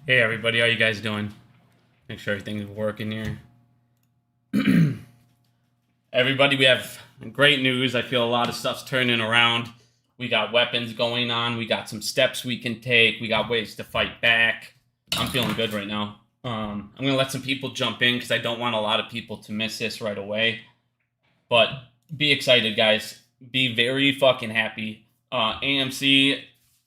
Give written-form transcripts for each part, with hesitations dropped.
Hey everybody, how you guys doing? Make sure everything's working here. Everybody, we have great news. I feel a lot of stuff's turning around. We got weapons going on. We got some steps we can take. We got ways to fight back. I'm feeling good right now. I'm going to let some people jump in because I don't want a lot of people to miss this right away. But be excited, guys. Be very fucking happy. AMC,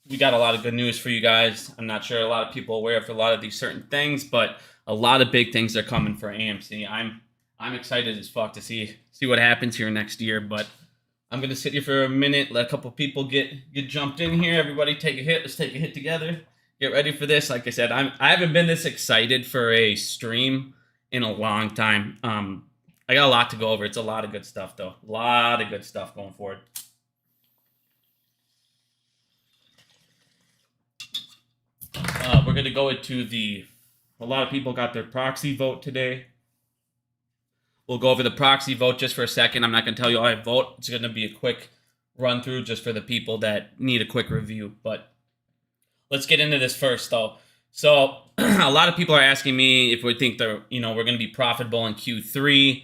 we got a lot of good news for you guys. I'm not sure a lot of people are aware of a lot of these certain things, but a lot of big things are coming for AMC. I'm excited as fuck to see what happens here next year, but I'm gonna sit here for a minute, let a couple people get jumped in here. Everybody take a hit. Let's take a hit together. Get ready for this. Like I said, I haven't been this excited for a stream in a long time. I got a lot to go over. It's a lot of good stuff though. A lot of good stuff going forward. We're gonna go into a lot of people got their proxy vote today. We'll go over the proxy vote just for a second. I'm not going to tell you how I vote. It's going to be a quick run through just for the people that need a quick review. But let's get into this first, though. So a lot of people are asking me if we think we're going to be profitable in Q3.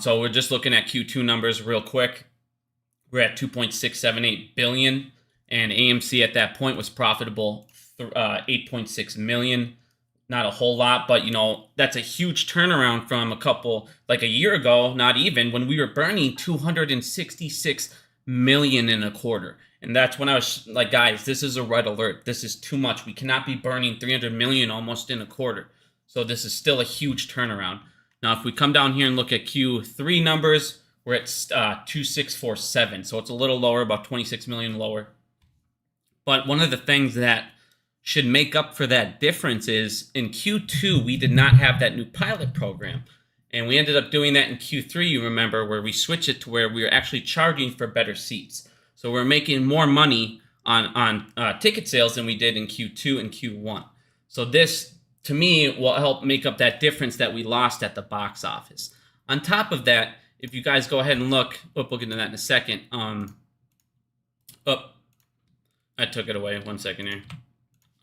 So we're just looking at Q2 numbers real quick. We're at 2.678 billion, and AMC at that point was profitable 8.6 million. Not a whole lot, but that's a huge turnaround from a year ago, not even, when we were burning 266 million in a quarter. And that's when I was like, guys, this is a red alert. This is too much. We cannot be burning 300 million almost in a quarter. So this is still a huge turnaround. Now, if we come down here and look at Q3 numbers, we're at 2647. So it's a little lower, about 26 million lower. But one of the things that should make up for that difference is in Q2, we did not have that new pilot program. And we ended up doing that in Q3, you remember, where we switched it to where we were actually charging for better seats. So we're making more money on ticket sales than we did in Q2 and Q1. So this, to me, will help make up that difference that we lost at the box office. On top of that, if you guys go ahead and look, we'll get into that in a second. I took it away. 1 second here.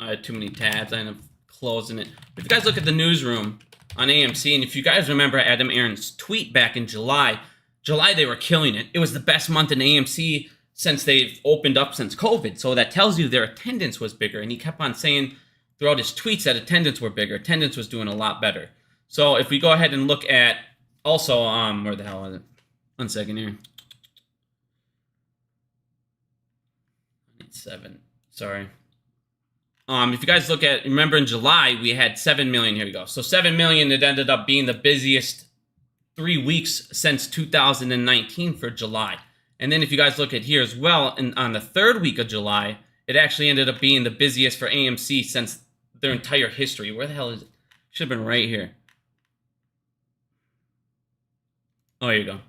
I had too many tabs. I ended up closing it. If you guys look at the newsroom on AMC, and if you guys remember Adam Aron's tweet back in July, they were killing it. It was the best month in AMC since they've opened up since COVID. So that tells you their attendance was bigger. And he kept on saying throughout his tweets that attendance were bigger. Attendance was doing a lot better. So if we go ahead and look at also, where the hell was it? 1 second here. I need 7. Sorry. If you guys look at, remember in July, we had 7 million. Here we go. So 7 million, it ended up being the busiest 3 weeks since 2019 for July. And then if you guys look at here as well, and on the 3rd week of July, it actually ended up being the busiest for AMC since their entire history. Where the hell is it? Should have been right here. Oh, here you go.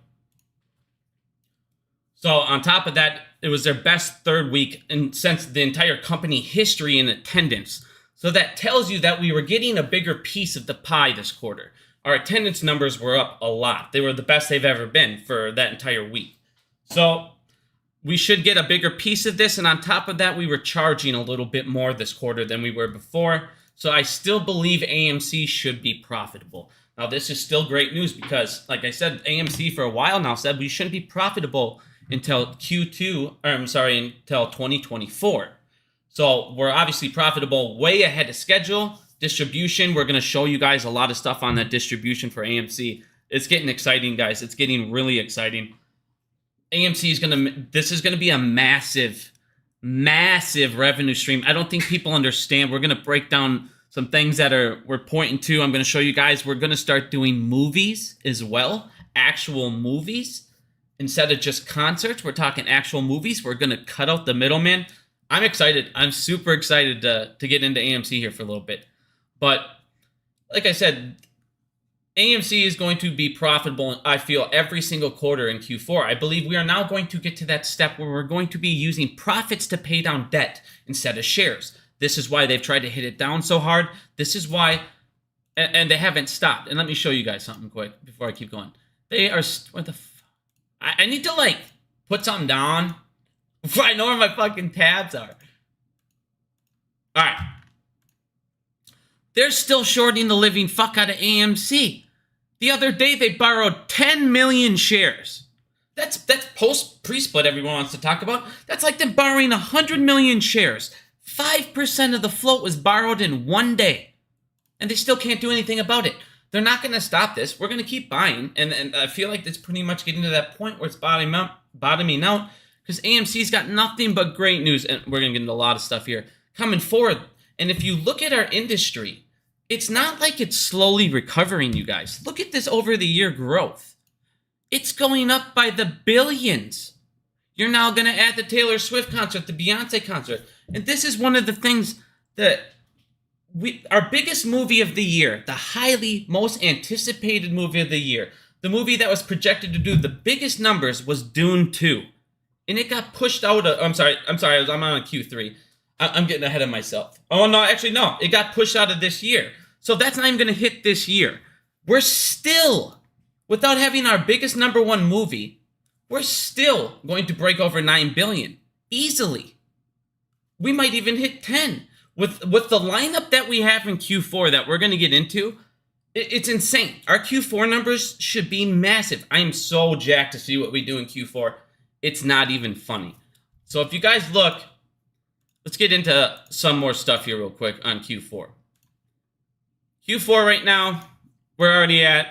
So on top of that, it was their best 3rd week since the entire company history in attendance. So that tells you that we were getting a bigger piece of the pie this quarter. Our attendance numbers were up a lot. They were the best they've ever been for that entire week. So we should get a bigger piece of this. And on top of that, we were charging a little bit more this quarter than we were before. So I still believe AMC should be profitable. Now, this is still great news because, like I said, AMC for a while now said we shouldn't be profitable until until 2024. So we're obviously profitable way ahead of schedule. Distribution, we're going to show you guys a lot of stuff on that distribution for AMC. It's getting exciting, guys. It's getting really exciting. AMC is this is going to be a massive, massive revenue stream. I don't think people understand. We're going to break down some things that we're pointing to. I'm going to show you guys. We're going to start doing movies as well, actual movies. Instead of just concerts, we're talking actual movies. We're going to cut out the middleman. I'm excited. I'm super excited to get into AMC here for a little bit. But like I said, AMC is going to be profitable, I feel, every single quarter in Q4. I believe we are now going to get to that step where we're going to be using profits to pay down debt instead of shares. This is why they've tried to hit it down so hard. This is why, and they haven't stopped. And let me show you guys something quick before I keep going. They are, what the I need to, put something down before I know where my fucking tabs are. All right. They're still shorting the living fuck out of AMC. The other day, they borrowed 10 million shares. That's pre-split everyone wants to talk about. That's like them borrowing 100 million shares. 5% of the float was borrowed in one day. And they still can't do anything about it. They're not going to stop this. We're going to keep buying. And I feel like it's pretty much getting to that point where it's bottoming out. Because AMC's got nothing but great news. And we're going to get into a lot of stuff here coming forward. And if you look at our industry, it's not like it's slowly recovering, you guys. Look at this over-the-year growth. It's going up by the billions. You're now going to add the Taylor Swift concert, the Beyonce concert. And this is one of the things that our biggest movie of the year, the highly most anticipated movie of the year, the movie that was projected to do the biggest numbers was Dune 2. And it got pushed out of, I'm sorry, I'm on Q3. I'm getting ahead of myself. Oh, no, actually, no. It got pushed out of this year. So that's not even going to hit this year. We're still, without having our biggest number one movie, we're still going to break over 9 billion. Easily. We might even hit 10. With the lineup that we have in Q4 that we're going to get into, it's insane. Our Q4 numbers should be massive. I am so jacked to see what we do in Q4. It's not even funny. So if you guys look, let's get into some more stuff here real quick on Q4. Q4 right now, we're already at,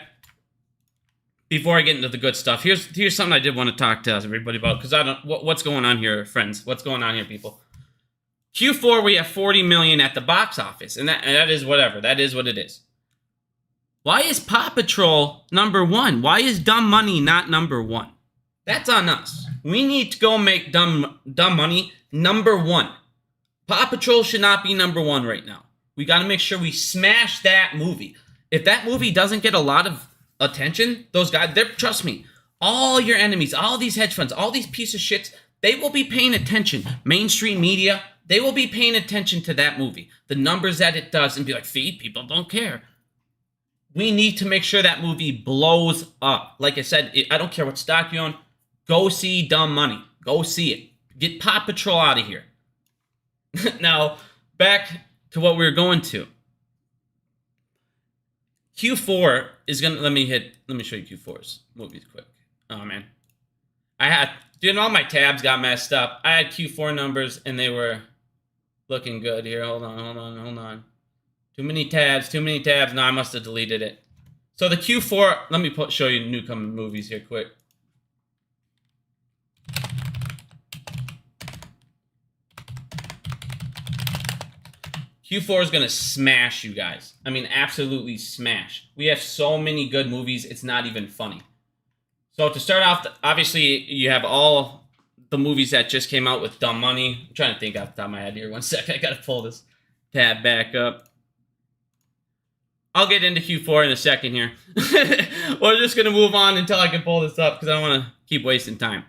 before I get into the good stuff, here's something I did want to talk to everybody about, because what's going on here, friends? What's going on here, people? Q4, we have 40 million at the box office, and that is whatever. That is what it is. Why is Paw Patrol number one? Why is Dumb Money not number one? That's on us. We need to go make Dumb Money number one. Paw Patrol should not be number one right now. We got to make sure we smash that movie. If that movie doesn't get a lot of attention, those guys, trust me, all your enemies, all these hedge funds, all these pieces of shits, they will be paying attention. Mainstream media, they will be paying attention to that movie, the numbers that it does, and be like, see, people don't care. We need to make sure that movie blows up. Like I said, I don't care what stock you own. Go see Dumb Money. Go see it. Get Paw Patrol out of here. Now, back to what we were going to. Q4 is going to, let me show you Q4's movies quick. Oh, man. All my tabs got messed up. I had Q4 numbers, and they were looking good here. Hold on. Too many tabs. No, I must have deleted it. So the Q4, let me show you newcomer movies here quick. Q4 is going to smash, you guys. I mean, absolutely smash. We have so many good movies, it's not even funny. So to start off, obviously, you have all the movies that just came out with Dumb Money. I'm trying to think off the top of my head here. 1 second. I got to pull this tab back up. I'll get into Q4 in a second here. We're just going to move on until I can pull this up because I don't want to keep wasting time.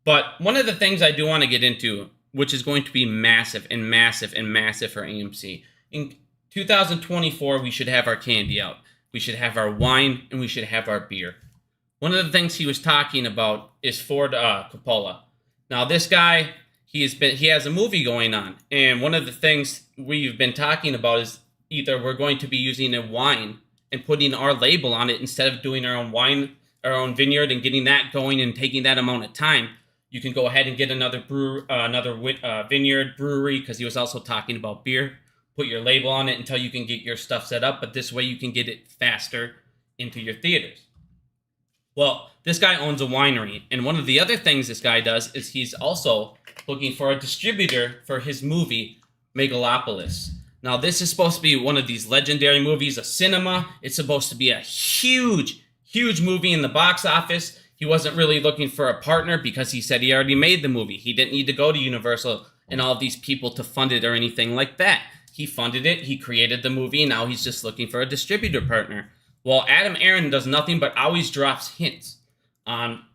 But one of the things I do want to get into, which is going to be massive and massive and massive for AMC. In 2024, we should have our candy out. We should have our wine, and we should have our beer. One of the things he was talking about is Ford Coppola. Now, this guy, he has a movie going on, and one of the things we've been talking about is either we're going to be using a wine and putting our label on it instead of doing our own wine, our own vineyard, and getting that going and taking that amount of time. You can go ahead and get another vineyard brewery, because he was also talking about beer. Put your label on it until you can get your stuff set up, but this way you can get it faster into your theaters. Well, this guy owns a winery, and one of the other things this guy does is he's also looking for a distributor for his movie, Megalopolis. Now, this is supposed to be one of these legendary movies, a cinema. It's supposed to be a huge, huge movie in the box office. He wasn't really looking for a partner because he said he already made the movie. He didn't need to go to Universal and all these people to fund it or anything like that. He funded it, he created the movie, and now he's just looking for a distributor partner. Well, Adam Aaron does nothing but always drops hints.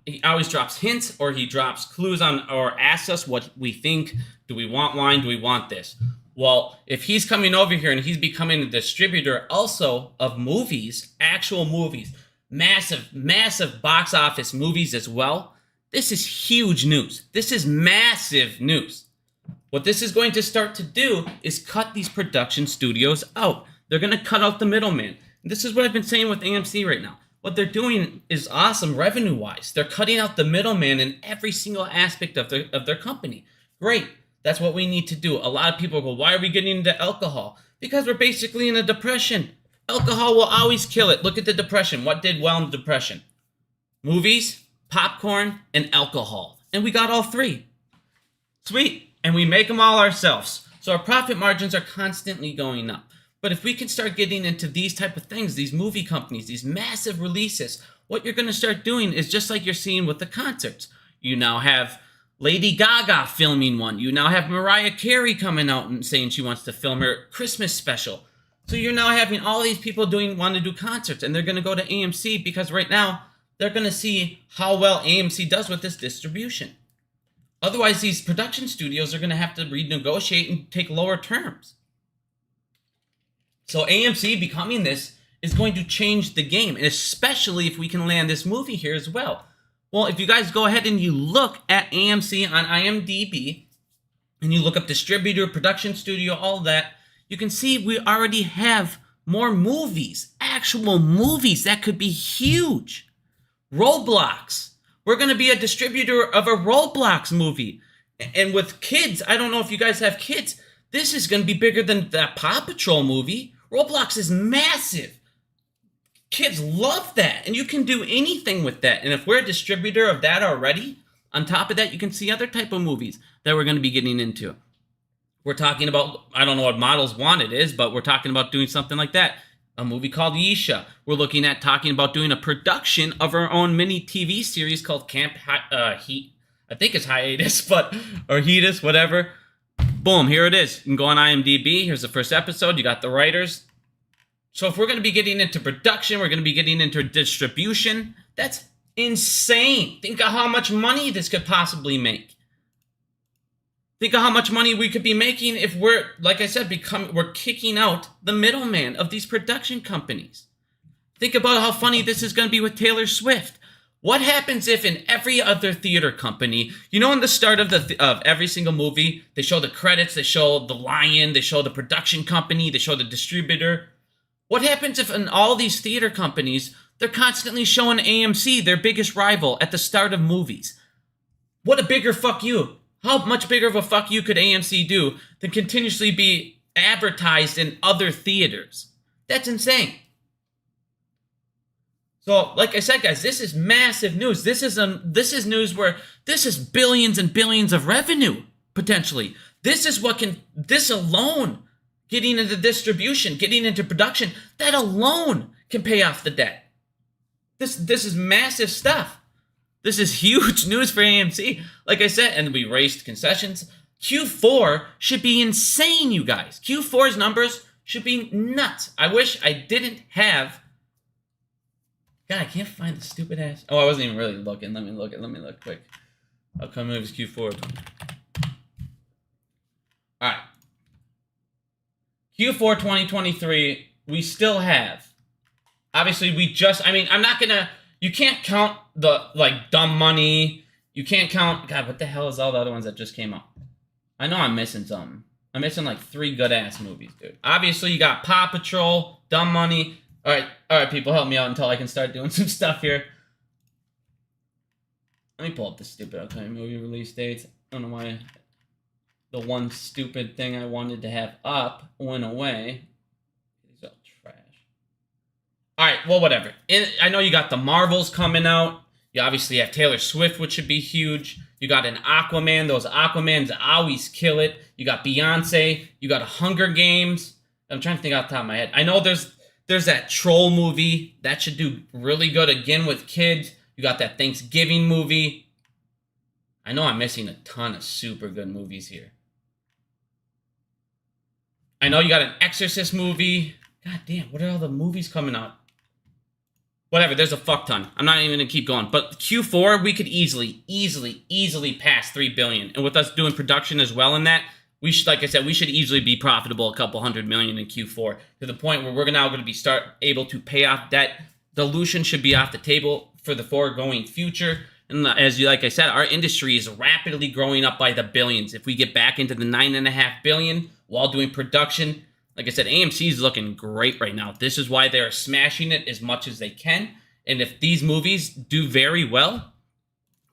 He always drops hints, or he drops clues on, or asks us what we think. Do we want wine? Do we want this? Well, if he's coming over here and he's becoming a distributor also of movies, actual movies, massive, massive box office movies as well, this is huge news. This is massive news. What this is going to start to do is cut these production studios out. They're going to cut out the middleman. This is what I've been saying with AMC right now. What they're doing is awesome revenue-wise. They're cutting out the middleman in every single aspect of their company. Great. That's what we need to do. A lot of people go, why are we getting into alcohol? Because we're basically in a depression. Alcohol will always kill it. Look at the depression. What did well in the depression? Movies, popcorn, and alcohol. And we got all three. Sweet. And we make them all ourselves. So our profit margins are constantly going up. But if we can start getting into these type of things, these movie companies, these massive releases, what you're going to start doing is just like you're seeing with the concerts. You now have Lady Gaga filming one. You now have Mariah Carey coming out and saying she wants to film her Christmas special. So you're now having all these people want to do concerts, and they're going to go to AMC because right now they're going to see how well AMC does with this distribution. Otherwise, these production studios are going to have to renegotiate and take lower terms. So AMC becoming this is going to change the game, and especially if we can land this movie here as well. Well, if you guys go ahead and you look at AMC on IMDb, and you look up distributor, production studio, all that, you can see we already have more movies, actual movies that could be huge. Roblox. We're going to be a distributor of a Roblox movie. And with kids, I don't know if you guys have kids, this is going to be bigger than that Paw Patrol movie. Roblox is massive. Kids love that, and you can do anything with that. And if we're a distributor of that already, on top of that, you can see other type of movies that we're going to be getting into. We're talking about, I don't know what Models Want it is, but we're talking about doing something like that. A movie called Yesha. We're looking at talking about doing a production of our own mini TV series called Camp Heat. I think it's Hiatus, or Heatus, whatever. Boom, here it is. You can go on IMDb. Here's the first episode. You got the writers. So if we're going to be getting into production, we're going to be getting into distribution. That's insane. Think of how much money this could possibly make. Think of how much money we could be making if we're, like I said, we're kicking out the middleman of these production companies. Think about how funny this is going to be with Taylor Swift. What happens if in every other theater company, you know, in the start of every single movie, they show the credits, they show the lion, they show the production company, they show the distributor. What happens if in all these theater companies, they're constantly showing AMC, their biggest rival, at the start of movies? What a bigger fuck you. How much bigger of a fuck you could AMC do than continuously be advertised in other theaters? That's insane. So, like I said, guys, this is massive news. This is news where this is billions and billions of revenue, potentially. This alone, getting into distribution, getting into production, that alone can pay off the debt. This is massive stuff. This is huge news for AMC. Like I said, and we raised concessions. Q4 should be insane, you guys. Q4's numbers should be nuts. I wish I didn't have... God, I can't find the stupid ass... Oh, I wasn't even really looking. Let me look quick. Upcoming movies Q4. Alright. Q4 2023, we still have... Obviously, I'm not gonna... You can't count the, Dumb Money. You can't count... God, what the hell is all the other ones that just came out? I know I'm missing something. I'm missing, 3 good-ass movies, dude. Obviously, you got Paw Patrol, Dumb Money... All right, people, help me out until I can start doing some stuff here. Let me pull up the stupid upcoming movie release dates. I don't know why the one stupid thing I wanted to have up went away. These are all trash. All right, well, whatever. I know you got the Marvels coming out. You obviously have Taylor Swift, which should be huge. You got an Aquaman. Those Aquamans always kill it. You got Beyonce. You got a Hunger Games. I'm trying to think off the top of my head. I know there's that Troll movie. That should do really good again with kids. You got that Thanksgiving movie. I know I'm missing a ton of super good movies here. I know you got an Exorcist movie. God damn, what are all the movies coming out? Whatever, there's a fuck ton. I'm not even going to keep going. But Q4, we could easily pass 3 billion. And with us doing production as well in that, we should, like I said, we should easily be profitable a couple $100 million in Q4 to the point where we're now going to be able to pay off debt. Dilution should be off the table for the foregoing future. And like I said, our industry is rapidly growing up by the billions. If we get back into the $9.5 billion while doing production, Like I said, AMC is looking great right now. This is why they're smashing it as much as they can. And if these movies do very well,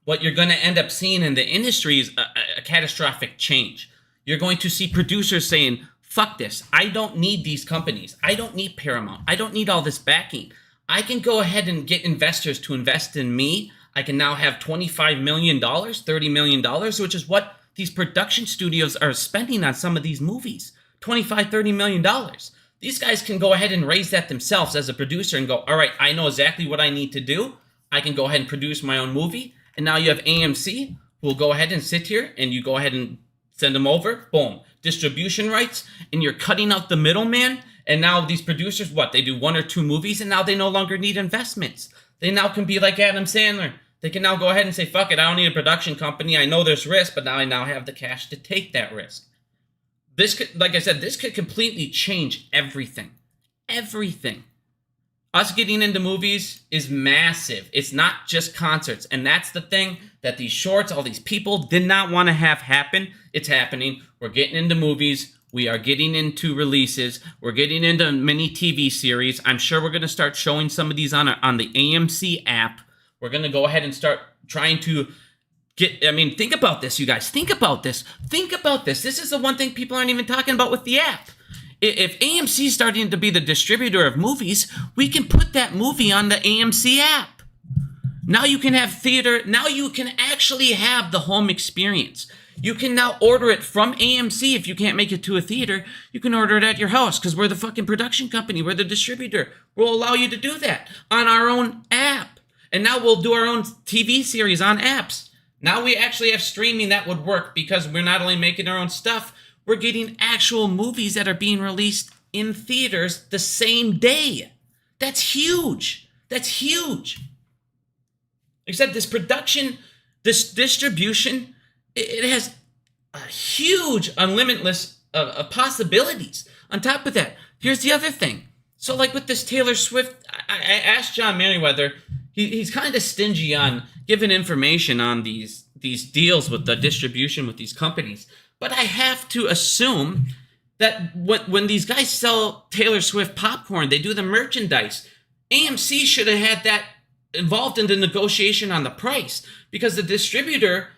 what you're going to end up seeing in the industry is a catastrophic change. You're going to see producers saying, fuck this. I don't need these companies. I don't need Paramount. I don't need all this backing. I can go ahead and get investors to invest in me. I can now have $25 million, $30 million, which is what these production studios are spending on some of these movies. $25, $30 million. These guys can go ahead and raise that themselves as a producer and go, all right, I know exactly what I need to do. I can go ahead and produce my own movie. And now you have AMC who will go ahead and sit here and you go ahead and send them over. Boom. Distribution rights. And you're cutting out the middleman. And now these producers, what? They do 1 or 2 movies and now they no longer need investments. They now can be like Adam Sandler. They can now go ahead and say, fuck it, I don't need a production company. I know there's risk, but now I now have the cash to take that risk. This could, like I said, this could completely change everything. Everything. Us getting into movies is massive. It's not just concerts. And that's the thing that these shorts, all these people did not want to have happen. It's happening. We're getting into movies. We are getting into releases. We're getting into mini TV series. I'm sure we're going to start showing some of these on the AMC app. We're going to go ahead and start trying to get, I mean, think about this, you guys. Think about this. Think about this. This is the one thing people aren't even talking about with the app. If AMC is starting to be the distributor of movies, we can put that movie on the AMC app. Now you can have theater. Now you can actually have the home experience. You can now order it from AMC. If you can't make it to a theater, you can order it at your house because we're the fucking production company. We're the distributor. We'll allow you to do that on our own app. And now we'll do our own TV series on apps. Now we actually have streaming that would work because we're not only making our own stuff, we're getting actual movies that are being released in theaters the same day. That's huge. That's huge. Except this production, this distribution, it has a huge, unlimitless of possibilities. On top of that, here's the other thing. So like with this Taylor Swift, I asked John Merriweather, he's kind of stingy on giving information on these deals with the distribution with these companies. But I have to assume that when these guys sell Taylor Swift popcorn, they do the merchandise. AMC should have had that involved in the negotiation on the price. Because the distributor,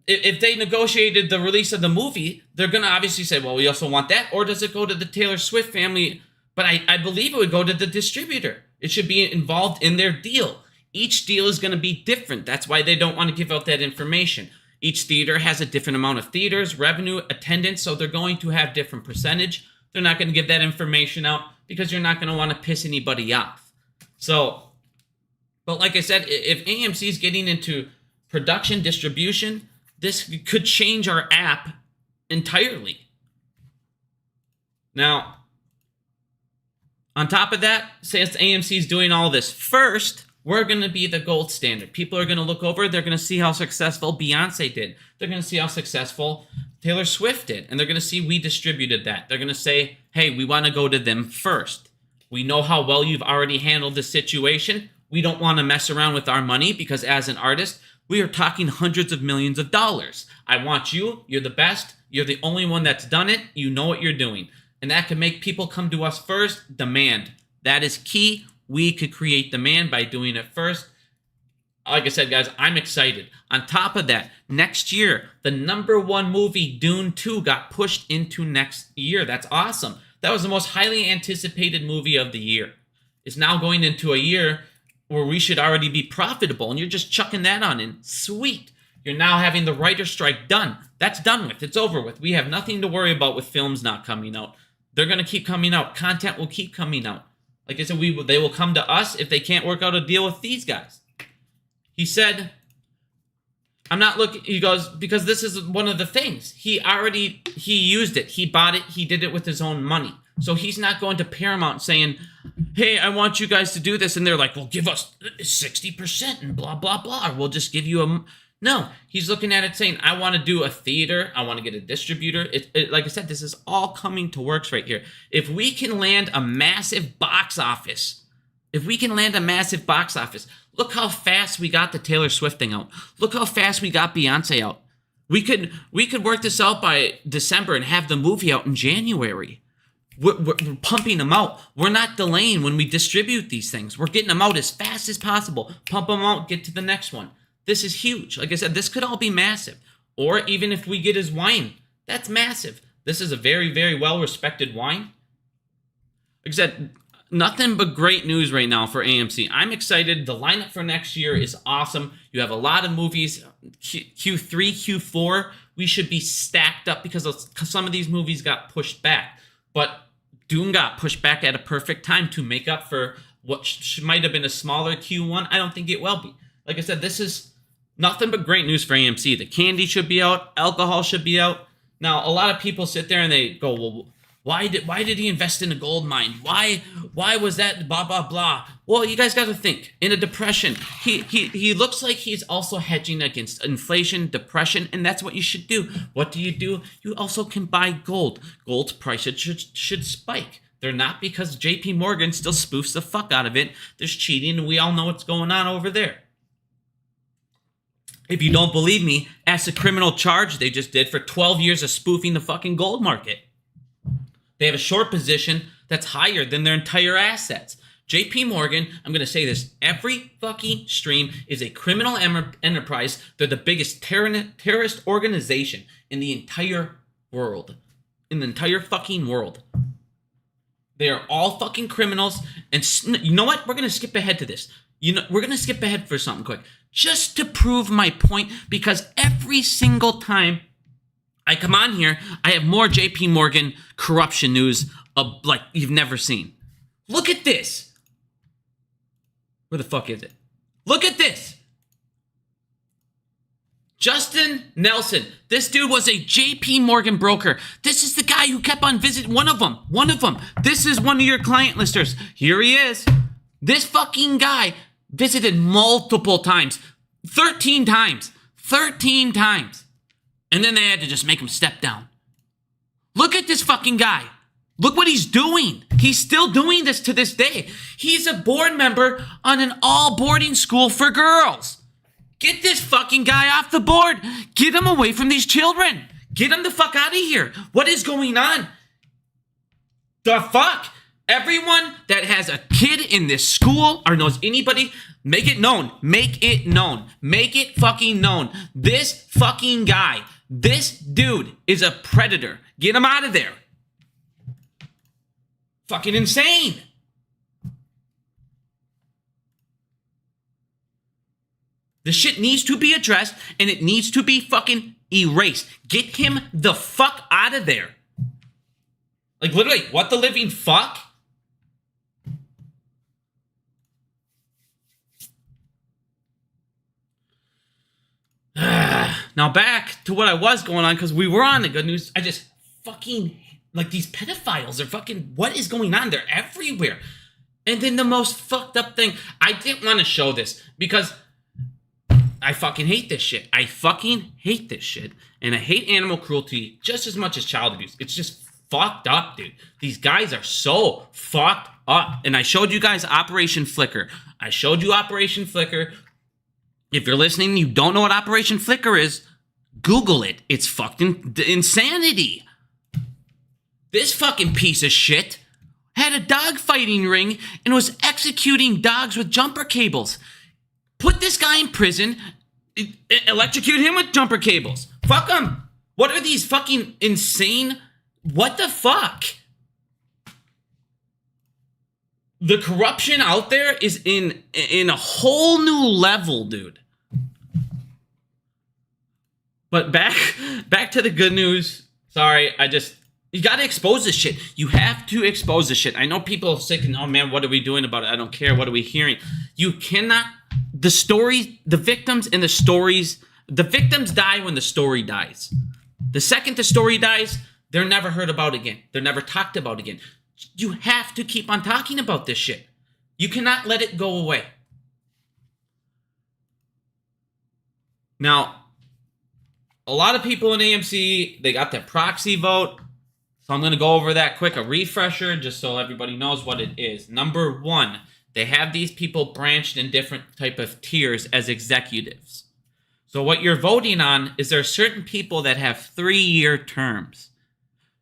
if they negotiated the release of the movie, they're going to obviously say, well, we also want that. Or does it go to the Taylor Swift family? But I believe it would go to the distributor. It should be involved in their deal. Each deal is going to be different. That's why they don't want to give out that information. Each theater has a different amount of theaters, revenue, attendance, so they're going to have different percentage. They're not going to give that information out because you're not going to want to piss anybody off. So, but like I said, if AMC is getting into production, distribution, this could change our app entirely. Now, on top of that, since AMC is doing all this first, we're going to be the gold standard. People are going to look over. They're going to see how successful Beyonce did. They're going to see how successful Taylor Swift did. And they're going to see we distributed that. They're going to say, hey, we want to go to them first. We know how well you've already handled the situation. We don't want to mess around with our money because as an artist, we are talking hundreds of millions of dollars. I want you. You're the best. You're the only one that's done it. You know what you're doing. And that can make people come to us first. Demand. That is key. We could create demand by doing it first. Like I said, guys, I'm excited. On top of that, next year, the #1 movie, Dune 2, got pushed into next year. That's awesome. That was the most highly anticipated movie of the year. It's now going into a year where we should already be profitable, and you're just chucking that on in. Sweet. You're now having the writer's strike done. That's done with. It's over with. We have nothing to worry about with films not coming out. They're going to keep coming out. Content will keep coming out. Like I said, they will come to us if they can't work out a deal with these guys. He said, I'm not looking, he goes, because this is one of the things. He used it. He bought it. He did it with his own money. So he's not going to Paramount saying, hey, I want you guys to do this. And they're like, well, give us 60% and blah, blah, blah. Or we'll just give you No, he's looking at it saying, I want to do a theater. I want to get a distributor. Like I said, this is all coming to works right here. If we can land a massive box office, look how fast we got the Taylor Swift thing out. Look how fast we got Beyonce out. We could work this out by December and have the movie out in January. We're pumping them out. We're not delaying when we distribute these things. We're getting them out as fast as possible. Pump them out, get to the next one. This is huge. Like I said, this could all be massive. Or even if we get his wine, that's massive. This is a very, very well-respected wine. Like I said, nothing but great news right now for AMC. I'm excited. The lineup for next year is awesome. You have a lot of movies. Q3, Q4, we should be stacked up because some of these movies got pushed back. But Dune got pushed back at a perfect time to make up for what might have been a smaller Q1. I don't think it will be. Like I said, this is nothing but great news for AMC. The candy should be out. Alcohol should be out. Now, a lot of people sit there and they go, well, why did he invest in a gold mine? Why was that blah, blah, blah? Well, you guys got to think. In a depression, he looks like he's also hedging against inflation, depression, and that's what you should do. What do? You also can buy gold. Gold's price should spike. They're not, because JP Morgan still spoofs the fuck out of it. There's cheating, and we all know what's going on over there. If you don't believe me, ask the criminal charge they just did for 12 years of spoofing the fucking gold market. They have a short position that's higher than their entire assets. JP Morgan, I'm going to say this, every fucking stream is a criminal enterprise. They're the biggest terrorist organization in the entire world. In the entire fucking world. They are all fucking criminals. And you know what? We're going to skip ahead to this. We're going to skip ahead for something quick. Just to prove my point, because every single time I come on here, I have more JP Morgan corruption news like you've never seen. Look at this. Where the fuck is it? Look at this. Justin Nelson. This dude was a JP Morgan broker. This is the guy who kept on visiting one of them. This is one of your client listers. Here he is. This fucking guy visited multiple times. 13 times. 13 times. And then they had to just make him step down. Look at this fucking guy. Look what he's doing. He's still doing this to this day. He's a board member on an all boarding school for girls. Get this fucking guy off the board. Get him away from these children. Get him the fuck out of here. What is going on? The fuck? Everyone that has a kid in this school or knows anybody, make it known. Make it known. Make it fucking known. This fucking guy, this dude is a predator. Get him out of there. Fucking insane. The shit needs to be addressed and it needs to be fucking erased. Get him the fuck out of there. Like literally, what the living fuck? Now back to what I was going on, because we were on the good news. I just fucking, like, these pedophiles are fucking, what is going on? They're everywhere. And then the most fucked up thing, I didn't want to show this because I fucking hate this shit. I fucking hate this shit. And I hate animal cruelty just as much as child abuse. It's just fucked up, dude. These guys are so fucked up. And I showed you guys Operation Flicker. I showed you Operation Flicker. If you're listening and you don't know what Operation Flicker is, Google it. It's fucking insanity. This fucking piece of shit had a dog fighting ring and was executing dogs with jumper cables. Put this guy in prison, electrocute him with jumper cables. Fuck him. What are these fucking insane? What the fuck? The corruption out there is in a whole new level, dude. But back to the good news. Sorry, you gotta expose this shit. You have to expose this shit. I know people are sick and, oh man, what are we doing about it? I don't care. What are we hearing? You cannot, the victims die when the story dies. The second the story dies, they're never heard about again. They're never talked about again. You have to keep on talking about this shit. You cannot let it go away. Now, a lot of people in AMC, they got their proxy vote. So I'm going to go over that quick, a refresher, just so everybody knows what it is. Number one, they have these people branched in different type of tiers as executives. So what you're voting on is there are certain people that have 3-year terms.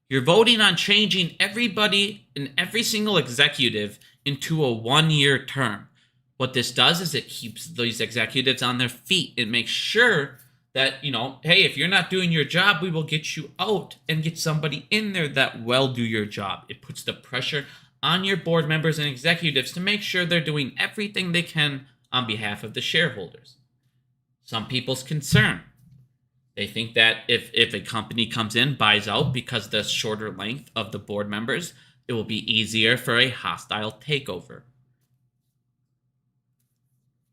You're voting on changing everybody and every single executive into a 1-year term. What this does is it keeps these executives on their feet. It makes sure that, hey, if you're not doing your job, we will get you out and get somebody in there that will do your job. It puts the pressure on your board members and executives to make sure they're doing everything they can on behalf of the shareholders. Some people's concern. They think that if a company comes in, buys out because of the shorter length of the board members, it will be easier for a hostile takeover.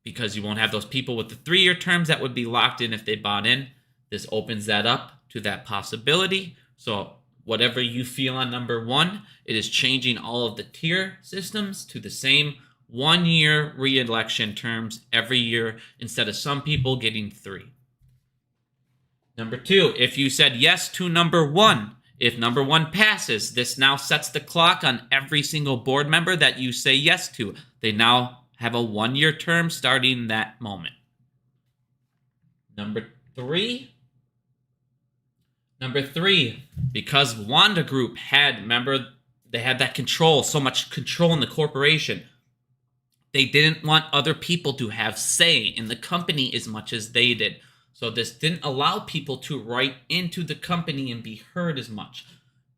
Because you won't have those people with the 3-year terms that would be locked in if they bought in. This opens that up to that possibility. So whatever you feel on number 1, it is changing all of the tier systems to the same 1-year re-election terms every year instead of some people getting 3. Number 2, if you said yes to number 1, if number 1 passes, this now sets the clock on every single board member that you say yes to. They now have a 1-year term starting that moment. Number 3, because Wanda Group had, remember, they had that control, so much control in the corporation. They didn't want other people to have say in the company as much as they did. So this didn't allow people to write into the company and be heard as much.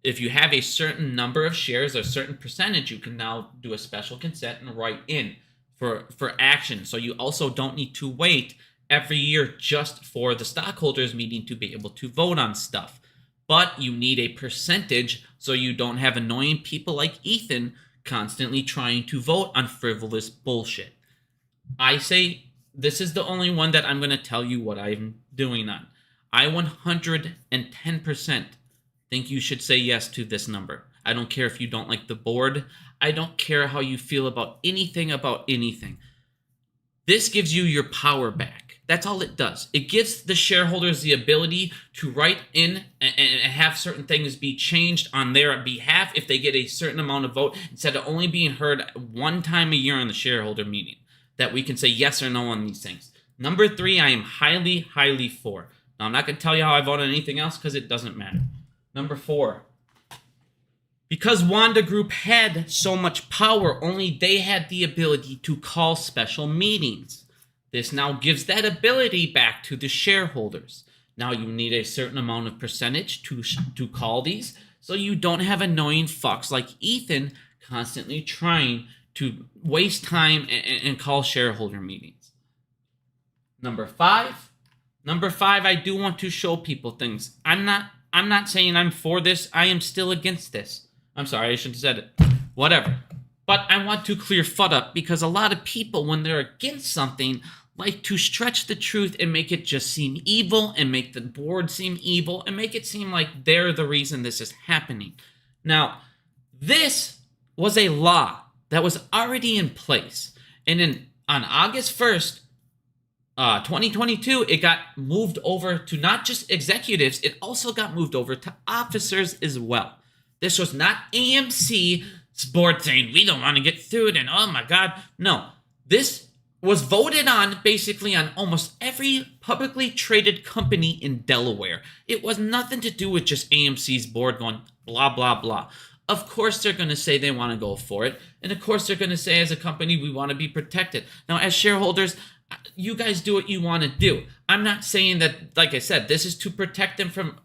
If you have a certain number of shares or a certain percentage, you can now do a special consent and write in for action. So you also don't need to wait every year just for the stockholders meeting to be able to vote on stuff. But you need a percentage so you don't have annoying people like Ethan constantly trying to vote on frivolous bullshit. I say this is the only one that I'm going to tell you what I'm doing on. I 110% think you should say yes to this number. I don't care if you don't like the board. I don't care how you feel about anything. This gives you your power back. That's all it does. It gives the shareholders the ability to write in and have certain things be changed on their behalf if they get a certain amount of vote instead of only being heard one time a year in the shareholder meeting. That we can say yes or no on these things. Number 3, I am highly, highly for. Now, I'm not going to tell you how I vote on anything else because it doesn't matter. Number 4, because Wanda Group had so much power, only they had the ability to call special meetings. This now gives that ability back to the shareholders. Now you need a certain amount of percentage to call these, so you don't have annoying fucks like Ethan constantly trying to waste time and call shareholder meetings. Number 5, I do want to show people things. I'm not saying I'm for this. I am still against this. I'm sorry, I shouldn't have said it. Whatever. But I want to clear FUD up because a lot of people, when they're against something, like to stretch the truth and make it just seem evil and make the board seem evil and make it seem like they're the reason this is happening. Now, this was a law that was already in place. And on August 1st, 2022, it got moved over to not just executives, it also got moved over to officers as well. This was not AMC's board saying, we don't want to get through it, and oh my God. No, this was voted on basically on almost every publicly traded company in Delaware. It was nothing to do with just AMC's board going blah, blah, blah. Of course, they're going to say they want to go for it. And of course, they're going to say as a company, we want to be protected. Now, as shareholders, you guys do what you want to do. I'm not saying that, like I said, this is to protect them from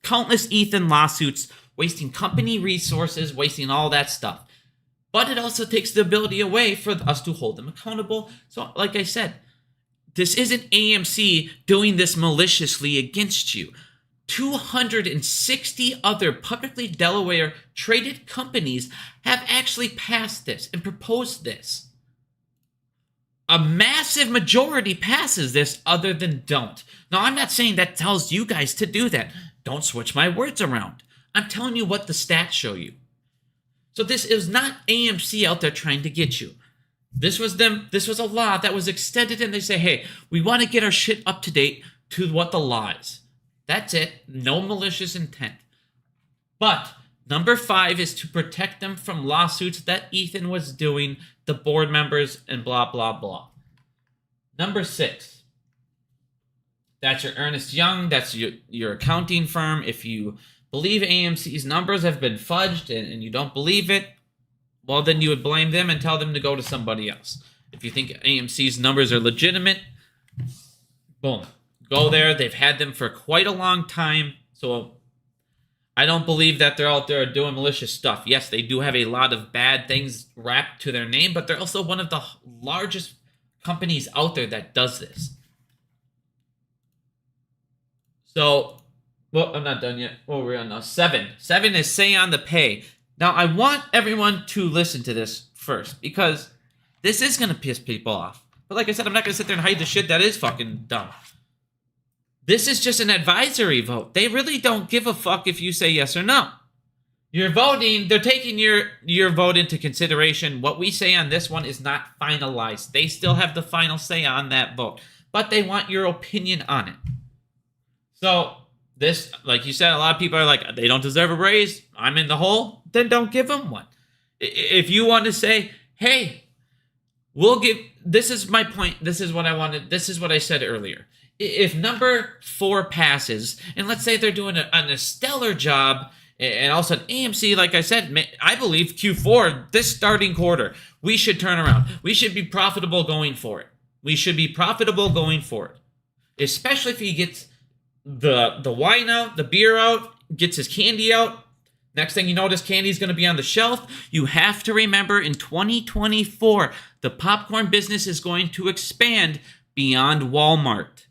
countless Ethan lawsuits, wasting company resources, wasting all that stuff. But it also takes the ability away for us to hold them accountable. So, like I said, this isn't AMC doing this maliciously against you. 260 other publicly Delaware traded companies have actually passed this and proposed this. A massive majority passes this other than don't. Now, I'm not saying that tells you guys to do that. Don't switch my words around. I'm telling you what the stats show you. So this is not AMC out there trying to get you. This was them. This was a law that was extended and they say, hey, we want to get our shit up to date to what the law is. That's it. No malicious intent. But number 5 is to protect them from lawsuits that Ethan was doing, the board members, and blah, blah, blah. Number 6. That's your Ernest Young. That's your accounting firm. If you believe AMC's numbers have been fudged and you don't believe it, well, then you would blame them and tell them to go to somebody else. If you think AMC's numbers are legitimate, boom, go there. They've had them for quite a long time, so I don't believe that they're out there doing malicious stuff. Yes, they do have a lot of bad things wrapped to their name, but they're also one of the largest companies out there that does this. So, well, I'm not done yet. What we're on now? 7. 7 is say on the pay. Now, I want everyone to listen to this first, because this is going to piss people off. But like I said, I'm not going to sit there and hide the shit that is fucking dumb. This is just an advisory vote. They really don't give a fuck if you say yes or no. You're voting, they're taking your vote into consideration. What we say on this one is not finalized. They still have the final say on that vote. But they want your opinion on it. So, this, like you said, a lot of people are like, they don't deserve a raise. I'm in the hole. Then don't give them one. If you want to say, hey, we'll give, this is my point. This is what I wanted. This is what I said earlier. If number 4 passes, and let's say they're doing a stellar job, and also AMC, like I said, I believe Q4, this starting quarter, we should turn around. We should be profitable going for it. We should be profitable going for it. Especially if he gets the wine out, the beer out, gets his candy out. Next thing you know, this candy is going to be on the shelf. You have to remember, in 2024, the popcorn business is going to expand beyond Walmart.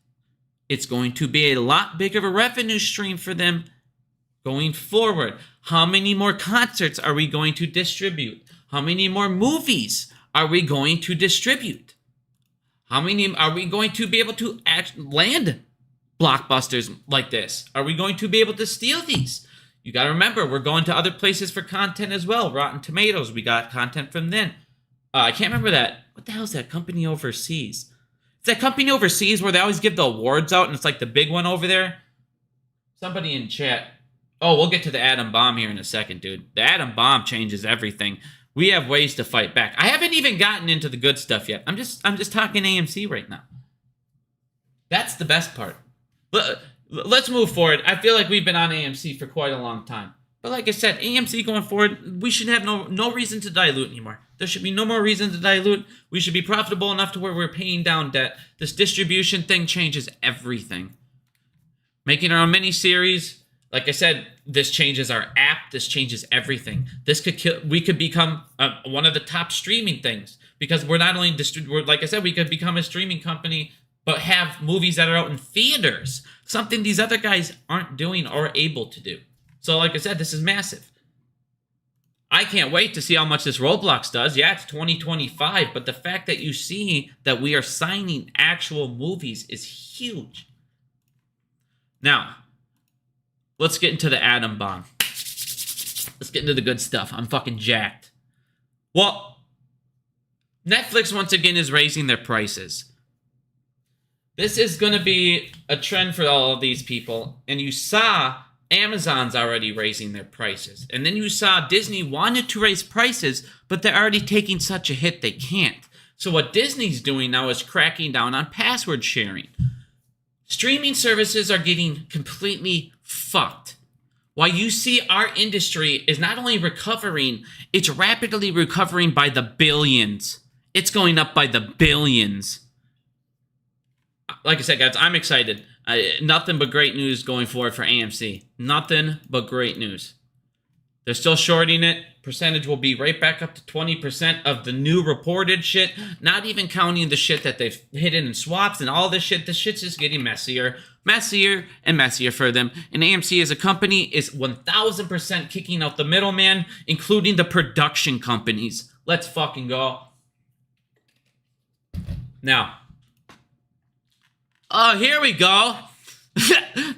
It's going to be a lot bigger of a revenue stream for them going forward. How many more concerts are we going to distribute? How many more movies are we going to distribute? How many are we going to be able to land blockbusters like this? Are we going to be able to steal these? You got to remember, we're going to other places for content as well. Rotten Tomatoes, we got content from then. I can't remember that. What the hell is that company overseas? It's that company overseas where they always give the awards out, and it's like the big one over there. Somebody in chat. Oh, we'll get to the atom bomb here in a second, dude. The atom bomb changes everything. We have ways to fight back. I haven't even gotten into the good stuff yet. I'm just talking AMC right now. That's the best part. Let's move forward. I feel like we've been on AMC for quite a long time. But like I said, AMC going forward, we should have no reason to dilute anymore. There should be no more reason to dilute. We should be profitable enough to where we're paying down debt. This distribution thing changes everything. Making our own miniseries, like I said, this changes our app. This changes everything. This could we could become one of the top streaming things, because we're not only like I said, we could become a streaming company, but have movies that are out in theaters. Something these other guys aren't doing or able to do. So like I said, this is massive. I can't wait to see how much this Roblox does. Yeah, it's 2025, but the fact that you see that we are signing actual movies is huge. Now, let's get into the atom bomb. Let's get into the good stuff. I'm fucking jacked. Well, Netflix once again is raising their prices. This is going to be a trend for all of these people. And you saw Amazon's already raising their prices. And then you saw Disney wanted to raise prices, but they're already taking such a hit they can't. So what Disney's doing now is cracking down on password sharing. Streaming services are getting completely fucked. While you see our industry is not only recovering, it's rapidly recovering by the billions. It's going up by the billions. Like I said, guys, I'm excited. Nothing but great news going forward for AMC. Nothing but great news. They're still shorting it. Percentage will be right back up to 20% of the new reported shit. Not even counting the shit that they've hidden in swaps and all this shit. This shit's just getting messier and messier for them. And AMC as a company is 1000% kicking out the middleman, including the production companies. Let's fucking go. Now, oh, here we go.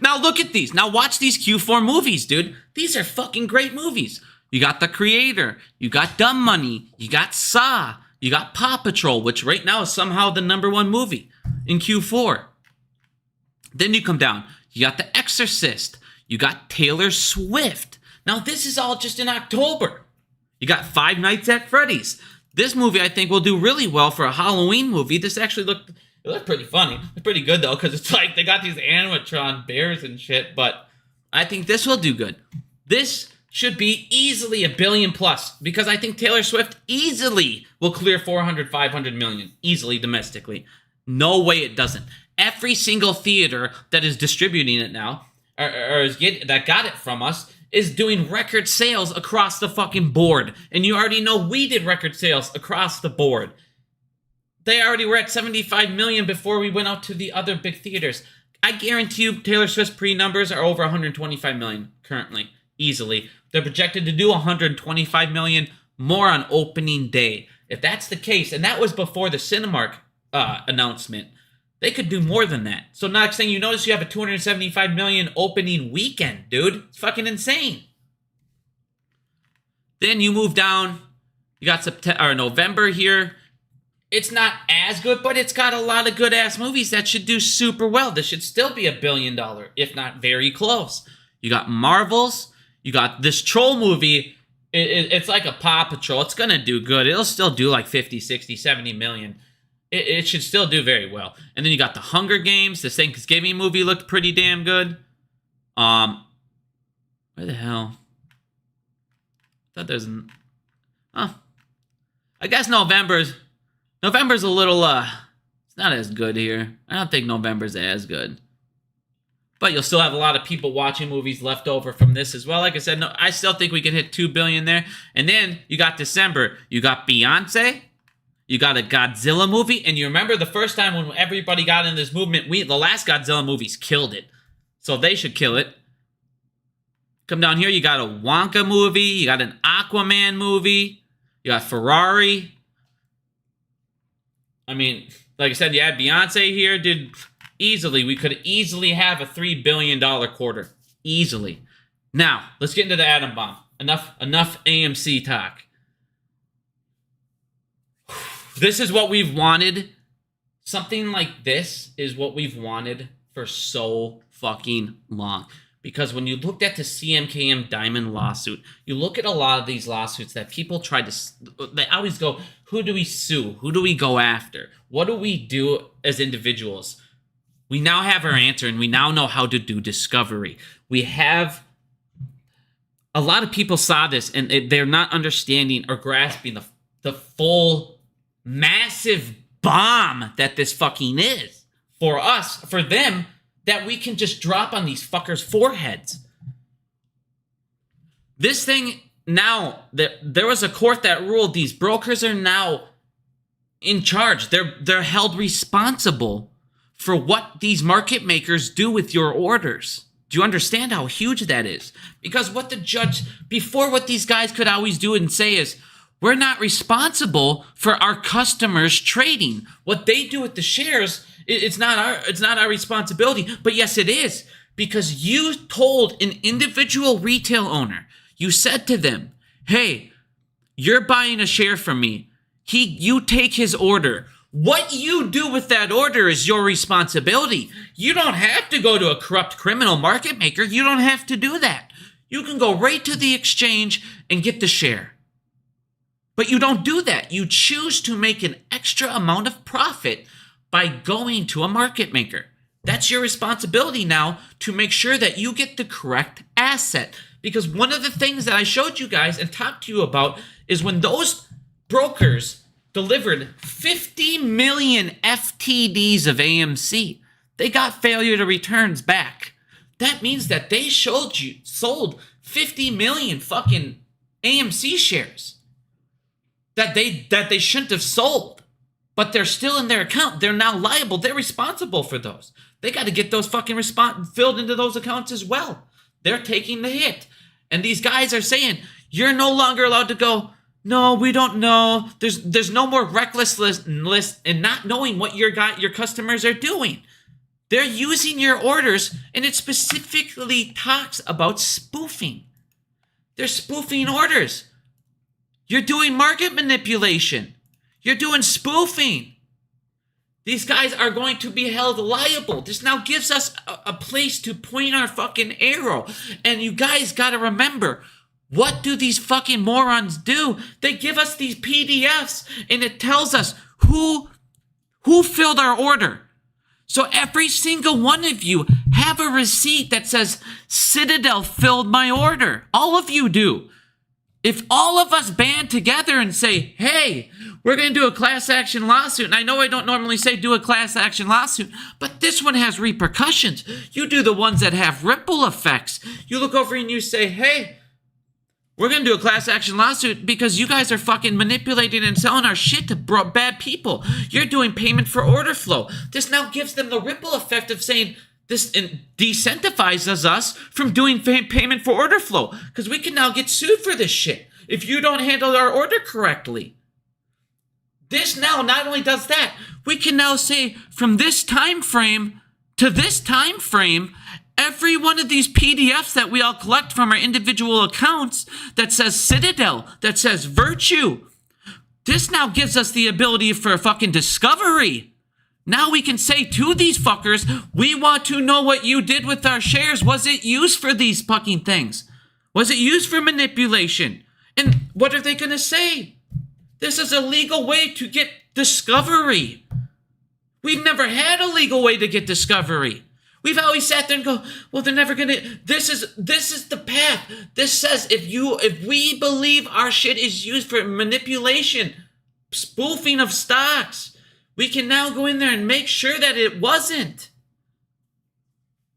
Now look at these. Now watch these Q4 movies, dude. These are fucking great movies. You got The Creator. You got Dumb Money. You got Saw. You got Paw Patrol, which right now is somehow the #1 movie in Q4. Then you come down. You got The Exorcist. You got Taylor Swift. Now this is all just in October. You got Five Nights at Freddy's. This movie I think will do really well for a Halloween movie. This actually looked pretty funny. It's pretty good though, because it's like they got these animatron bears and shit, but I think this will do good. This should be easily $1 billion plus because I think Taylor Swift easily will clear 400, 500 million easily domestically. No way it doesn't. Every single theater that is distributing it now that got it from us is doing record sales across the fucking board. And you already know we did record sales across the board. They already were at 75 million before we went out to the other big theaters. I guarantee you Taylor Swift's pre-numbers are over 125 million currently, easily. They're projected to do 125 million more on opening day. If that's the case, and that was before the Cinemark announcement, they could do more than that. So next thing you notice, you have a 275 million opening weekend, dude. It's fucking insane. Then you move down. You got November here. It's not as good, but it's got a lot of good-ass movies that should do super well. This should still be $1 billion, if not very close. You got Marvels. You got this Troll movie. It's like a Paw Patrol. It's going to do good. It'll still do like 50, 60, 70 million. It should still do very well. And then you got the Hunger Games. This Thanksgiving movie looked pretty damn good. Where the hell? I thought there's... I guess November's a little, it's not as good here. I don't think November's as good. But you'll still have a lot of people watching movies left over from this as well. Like I said, no, I still think we can hit 2 billion there. And then you got December. You got Beyonce. You got a Godzilla movie. And you remember the first time when everybody got in this movement, the last Godzilla movies killed it. So they should kill it. Come down here, you got a Wonka movie. You got an Aquaman movie. You got Ferrari. I mean, like I said, you had Beyonce here, dude. Easily, we could easily have a $3 billion quarter. Easily. Now, let's get into the atom bomb. Enough AMC talk. This is what we've wanted. Something like this is what we've wanted for so fucking long. Because when you looked at the CMKM Diamond lawsuit, you look at a lot of these lawsuits that people try to... They always go, who do we sue? Who do we go after? What do we do as individuals? We now have our answer, and we now know how to do discovery. We have... A lot of people saw this, and they're not understanding or grasping the full massive bomb that this fucking is. For us, for them... that we can just drop on these fuckers' foreheads. This thing now, there was a court that ruled these brokers are now in charge. They're held responsible for what these market makers do with your orders. Do you understand how huge that is? Because what the judge, before what these guys could always do and say is, we're not responsible for our customers trading. What they do with the shares, it's not our responsibility. But yes, it is. Because you told an individual retail owner, you said to them, hey, you're buying a share from me. You take his order. What you do with that order is your responsibility. You don't have to go to a corrupt criminal market maker. You don't have to do that. You can go right to the exchange and get the share. But you don't do that. You choose to make an extra amount of profit by going to a market maker. That's your responsibility now to make sure that you get the correct asset. Because one of the things that I showed you guys and talked to you about is when those brokers delivered 50 million FTDs of AMC, they got failure to returns back. That means that they sold 50 million fucking AMC shares. That they shouldn't have sold, but they're still in their account. They're now liable. They're responsible for those. They got to get those fucking filled into those accounts as well. They're taking the hit. And these guys are saying, you're no longer allowed to go, no, we don't know. There's no more reckless list and not knowing what your customers are doing. They're using your orders, and it specifically talks about spoofing. They're spoofing orders. You're doing market manipulation. You're doing spoofing. These guys are going to be held liable. This now gives us a place to point our fucking arrow. And you guys got to remember, what do these fucking morons do? They give us these PDFs, and it tells us who filled our order. So every single one of you have a receipt that says Citadel filled my order. All of you do. If all of us band together and say, hey, we're going to do a class action lawsuit, and I know I don't normally say do a class action lawsuit, but this one has repercussions. You do the ones that have ripple effects. You look over and you say, hey, we're going to do a class action lawsuit because you guys are fucking manipulating and selling our shit to bad people. You're doing payment for order flow. This now gives them the ripple effect of saying this decentivizes us from doing payment for order flow because we can now get sued for this shit if you don't handle our order correctly. This now not only does that, we can now say from this time frame to this time frame, every one of these PDFs that we all collect from our individual accounts that says Citadel, that says Virtue, this now gives us the ability for a fucking discovery. Now we can say to these fuckers, we want to know what you did with our shares. Was it used for these fucking things? Was it used for manipulation? And what are they going to say? This is a legal way to get discovery. We've never had a legal way to get discovery. We've always sat there and go, well, they're never gonna. This is the path. This says if we believe our shit is used for manipulation, spoofing of stocks, we can now go in there and make sure that it wasn't.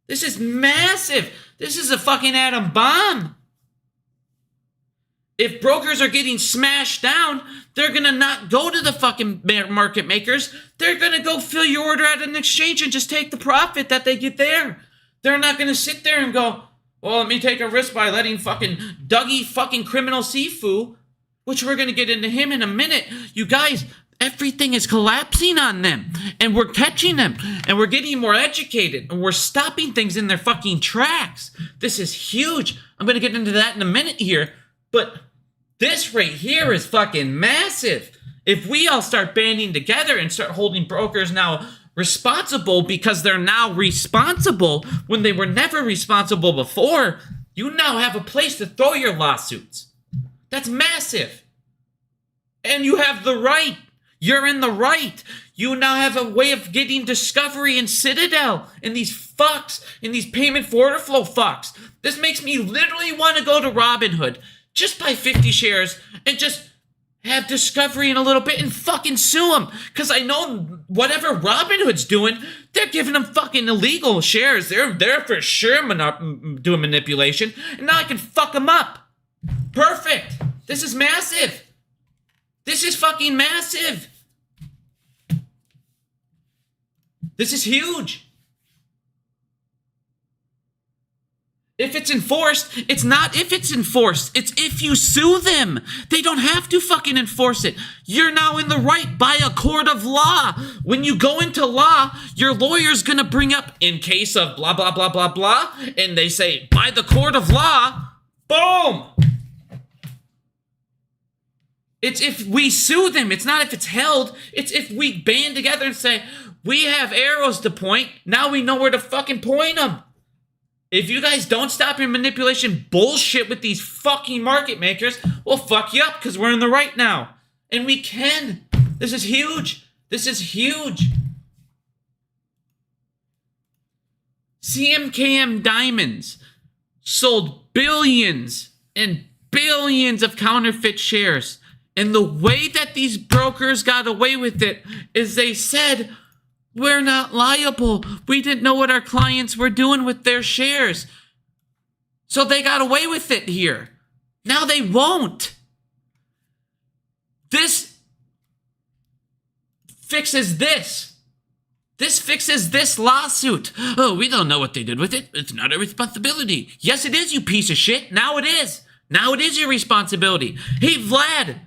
This is massive. This is a fucking atom bomb. If brokers are getting smashed down, they're going to not go to the fucking market makers. They're going to go fill your order at an exchange and just take the profit that they get there. They're not going to sit there and go, well, let me take a risk by letting fucking Dougie fucking criminal Sifu, which we're going to get into him in a minute. You guys, everything is collapsing on them. And we're catching them. And we're getting more educated. And we're stopping things in their fucking tracks. This is huge. I'm going to get into that in a minute here. But this right here is fucking massive. If we all start banding together and start holding brokers now responsible because they're now responsible when they were never responsible before, you now have a place to throw your lawsuits. That's massive. And you have the right. You're in the right. You now have a way of getting discovery in Citadel, in these fucks, in these payment for order flow fucks. This makes me literally want to go to Robinhood. Just buy 50 shares and just have discovery in a little bit and fucking sue them. Because I know whatever Robinhood's doing, they're giving them fucking illegal shares. They're for sure doing manipulation. And now I can fuck them up. Perfect. This is massive. This is fucking massive. This is huge. If it's enforced, it's not if it's enforced. It's if you sue them. They don't have to fucking enforce it. You're now in the right by a court of law. When you go into law, your lawyer's gonna bring up in case of blah, blah, blah, blah, blah. And they say, by the court of law, boom. It's if we sue them. It's not if it's held. It's if we band together and say, we have arrows to point. Now we know where to fucking point them. If you guys don't stop your manipulation bullshit with these fucking market makers, we'll fuck you up because we're in the right now. And we can. This is huge. This is huge. CMKM Diamonds sold billions and billions of counterfeit shares. And the way that these brokers got away with it is they said, we're not liable. We didn't know what our clients were doing with their shares. So they got away with it here. Now they won't. This fixes this. This fixes this lawsuit. Oh, we don't know what they did with it. It's not our responsibility. Yes, it is, you piece of shit. Now it is. Now it is your responsibility. Hey, Vlad.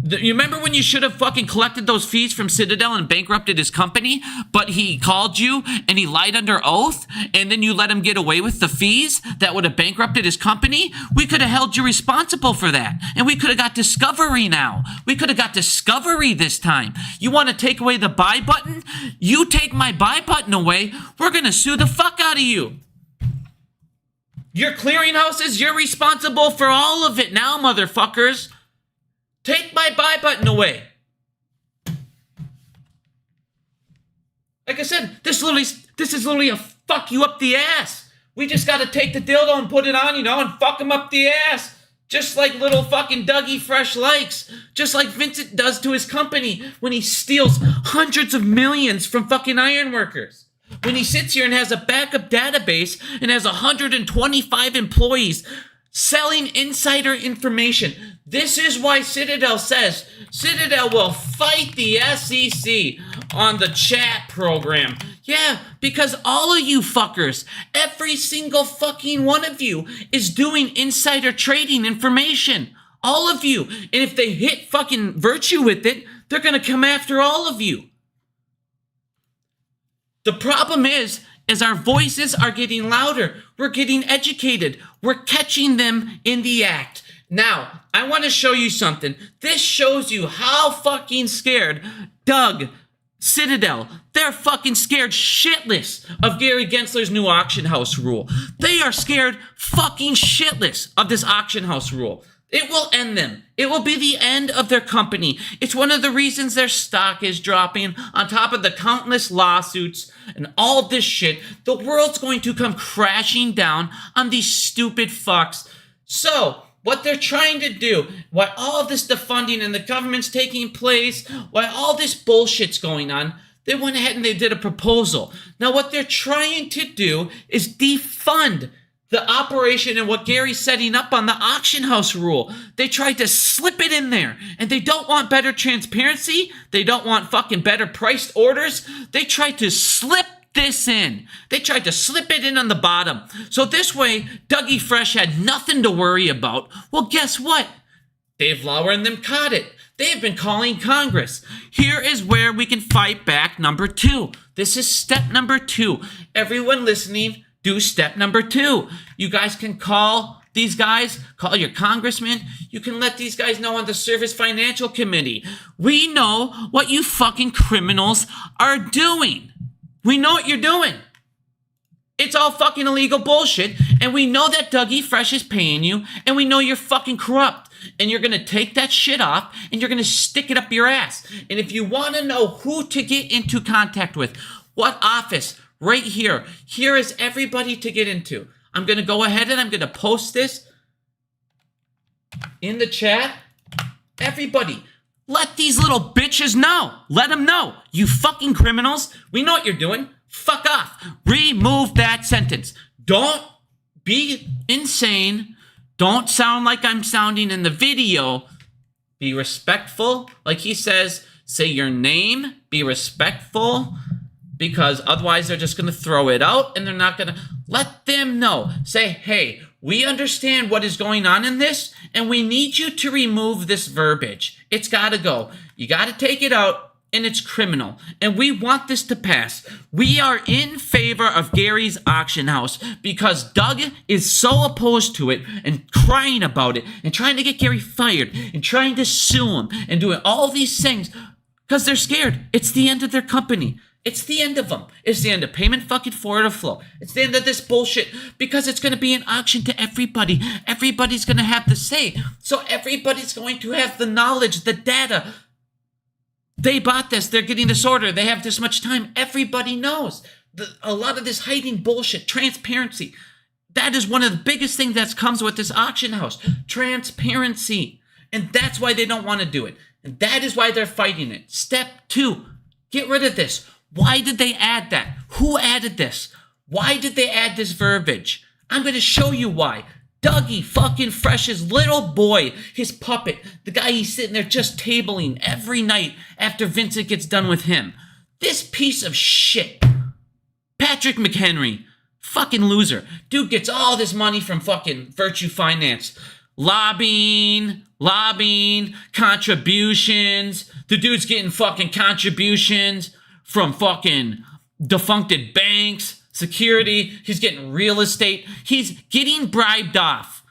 You remember when you should have fucking collected those fees from Citadel and bankrupted his company, but he called you and he lied under oath, and then you let him get away with the fees that would have bankrupted his company? We could have held you responsible for that, and we could have got discovery now. We could have got discovery this time. You want to take away the buy button? You take my buy button away, we're going to sue the fuck out of you. Your clearinghouses, you're responsible for all of it now, motherfuckers. Take my buy button away. Like I said, this is literally a fuck you up the ass. We just gotta take the dildo and put it on, and fuck him up the ass. Just like little fucking Dougie Fresh likes. Just like Vincent does to his company when he steals hundreds of millions from fucking ironworkers. When he sits here and has a backup database and has 125 employees selling insider information. This is why Citadel says Citadel will fight the SEC on the chat program. Yeah, because all of you fuckers, every single fucking one of you is doing insider trading information. All of you. And if they hit fucking virtue with it, they're going to come after all of you. The problem is our voices are getting louder. We're getting educated. We're catching them in the act. Now, I want to show you something. This shows you how fucking scared Doug, Citadel, they're fucking scared shitless of Gary Gensler's new auction house rule. They are scared fucking shitless of this auction house rule. It will end them. It will be the end of their company. It's one of the reasons their stock is dropping. On top of the countless lawsuits and all this shit, the world's going to come crashing down on these stupid fucks. So, what they're trying to do, why all of this defunding and the government's taking place, why all this bullshit's going on, they went ahead and they did a proposal. Now, what they're trying to do is defund the operation and what Gary's setting up on the auction house rule. They tried to slip it in there, and they don't want better transparency. They don't want fucking better priced orders. They tried to slip this in. They tried to slip it in on the bottom. So this way, Dougie Fresh had nothing to worry about. Well, guess what? Dave Lauer and them caught it. They have been calling Congress. Here is where we can fight back number 2. This is step number 2. Everyone listening, do step number 2. You guys can call these guys, call your congressman. You can let these guys know on the Service Financial Committee. We know what you fucking criminals are doing. We know what you're doing. It's all fucking illegal bullshit, and we know that Dougie Fresh is paying you, and we know you're fucking corrupt, and you're gonna take that shit off, and you're gonna stick it up your ass. And if you want to know who to get into contact with, what office, right here. Here is everybody to get into. I'm going to go ahead and I'm going to post this in the chat. Everybody, let these little bitches know. Let them know. You fucking criminals. We know what you're doing. Fuck off. Remove that sentence. Don't be insane. Don't sound like I'm sounding in the video. Be respectful. Like he says, say your name. Be respectful. Because otherwise they're just going to throw it out and they're not going to let them know. Say, hey, we understand what is going on in this and we need you to remove this verbiage. It's got to go. You got to take it out and it's criminal. And we want this to pass. We are in favor of Gary's auction house because Doug is so opposed to it and crying about it and trying to get Gary fired and trying to sue him and doing all these things because they're scared. It's the end of their company. It's the end of them. It's the end of payment fucking for order flow. It's the end of this bullshit because it's going to be an auction to everybody. Everybody's going to have the say. So everybody's going to have the knowledge, the data. They bought this. They're getting this order. They have this much time. Everybody knows. A lot of this hiding bullshit, transparency. That is one of the biggest things that comes with this auction house. Transparency. And that's why they don't want to do it. And that is why they're fighting it. Step 2, get rid of this. Why did they add that? Who added this? Why did they add this verbiage? I'm going to show you why. Dougie fucking Fresh's little boy, his puppet, the guy he's sitting there just tabling every night after Vincent gets done with him. This piece of shit. Patrick McKenry, fucking loser. Dude gets all this money from fucking Virtue Finance. Lobbying, contributions. The dude's getting fucking contributions from fucking defuncted banks, security. He's getting real estate. He's getting bribed off.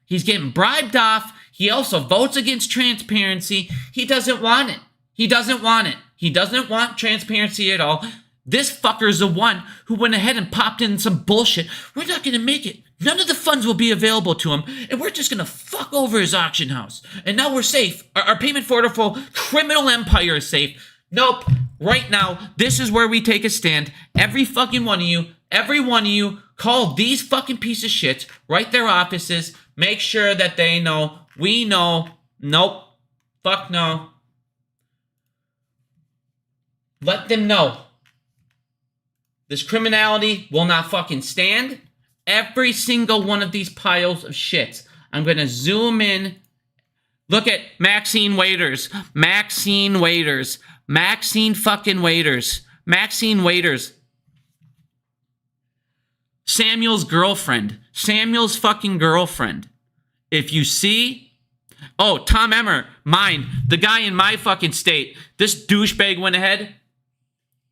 He's getting bribed off. He also votes against transparency. He doesn't want it. He doesn't want transparency at all. This fucker is the one who went ahead and popped in some bullshit. We're not going to make it. None of the funds will be available to him, and we're just going to fuck over his auction house. And now we're safe. Our payment for order flow criminal empire is safe. Nope. Right now, this is where we take a stand. Every one of you, call these fucking piece of shit, write their offices, make sure that they know, we know, nope, fuck no. Let them know. This criminality will not fucking stand. Every single one of these piles of shit. I'm going to zoom in. Look at Maxine Waiters. Maxine Waiters. Maxine fucking Waiters. Maxine Waiters. Samuel's girlfriend. Samuel's fucking girlfriend. If you see... Oh, Tom Emmer. Mine. The guy in my fucking state. This douchebag went ahead.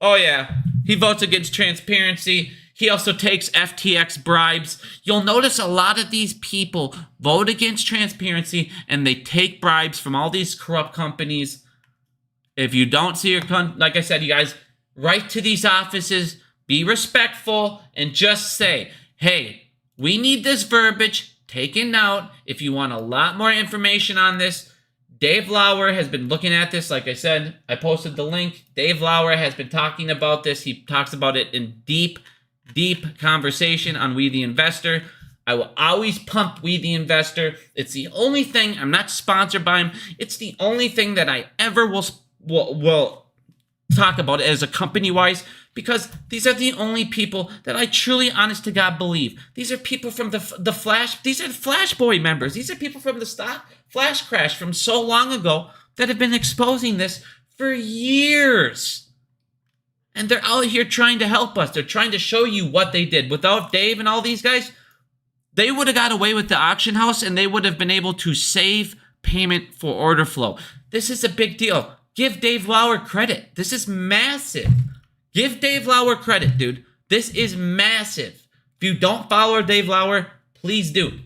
Oh, yeah. He votes against transparency. He also takes FTX bribes. You'll notice a lot of these people vote against transparency and they take bribes from all these corrupt companies. If you don't see like I said, you guys, write to these offices, be respectful, and just say, hey, we need this verbiage taken out. If you want a lot more information on this, Dave Lauer has been looking at this. Like I said, I posted the link. Dave Lauer has been talking about this. He talks about it in deep conversation on We the Investor. I will always pump We the Investor. It's the only thing, I'm not sponsored by him. It's the only thing that I ever will talk about as a company-wise, because these are the only people that I truly, honest to God, believe. These are people from the Flash. These are Flash Boy members. These are people from the stock Flash crash from so long ago that have been exposing this for years. And they're out here trying to help us. They're trying to show you what they did. Without Dave and all these guys, they would have got away with the auction house and they would have been able to save payment for order flow. This is a big deal. Give Dave Lauer credit. This is massive. Give Dave Lauer credit, dude. This is massive. If you don't follow Dave Lauer, please do.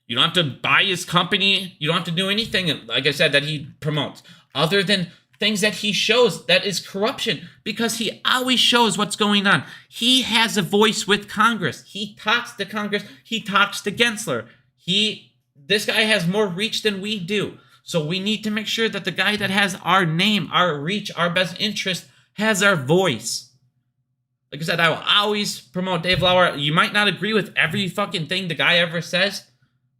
You don't have to buy his company. You don't have to do anything, like I said, that he promotes, other than things that he shows that is corruption, because he always shows what's going on. He has a voice with Congress. He talks to Congress. He talks to Gensler. This guy has more reach than we do. So we need to make sure that the guy that has our name, our reach, our best interest has our voice. Like I said, I will always promote Dave Lauer. You might not agree with every fucking thing the guy ever says,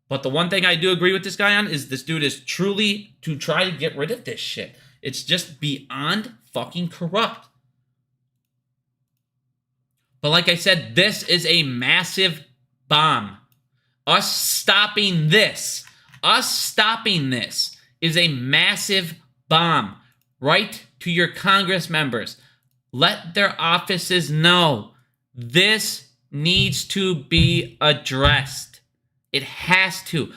but the one thing I do agree with this guy on is this dude is truly to try to get rid of this shit. It's just beyond fucking corrupt. But like I said, this is a massive bomb. Us stopping this is a massive bomb. Write to your Congress members. Let their offices know this needs to be addressed. It has to.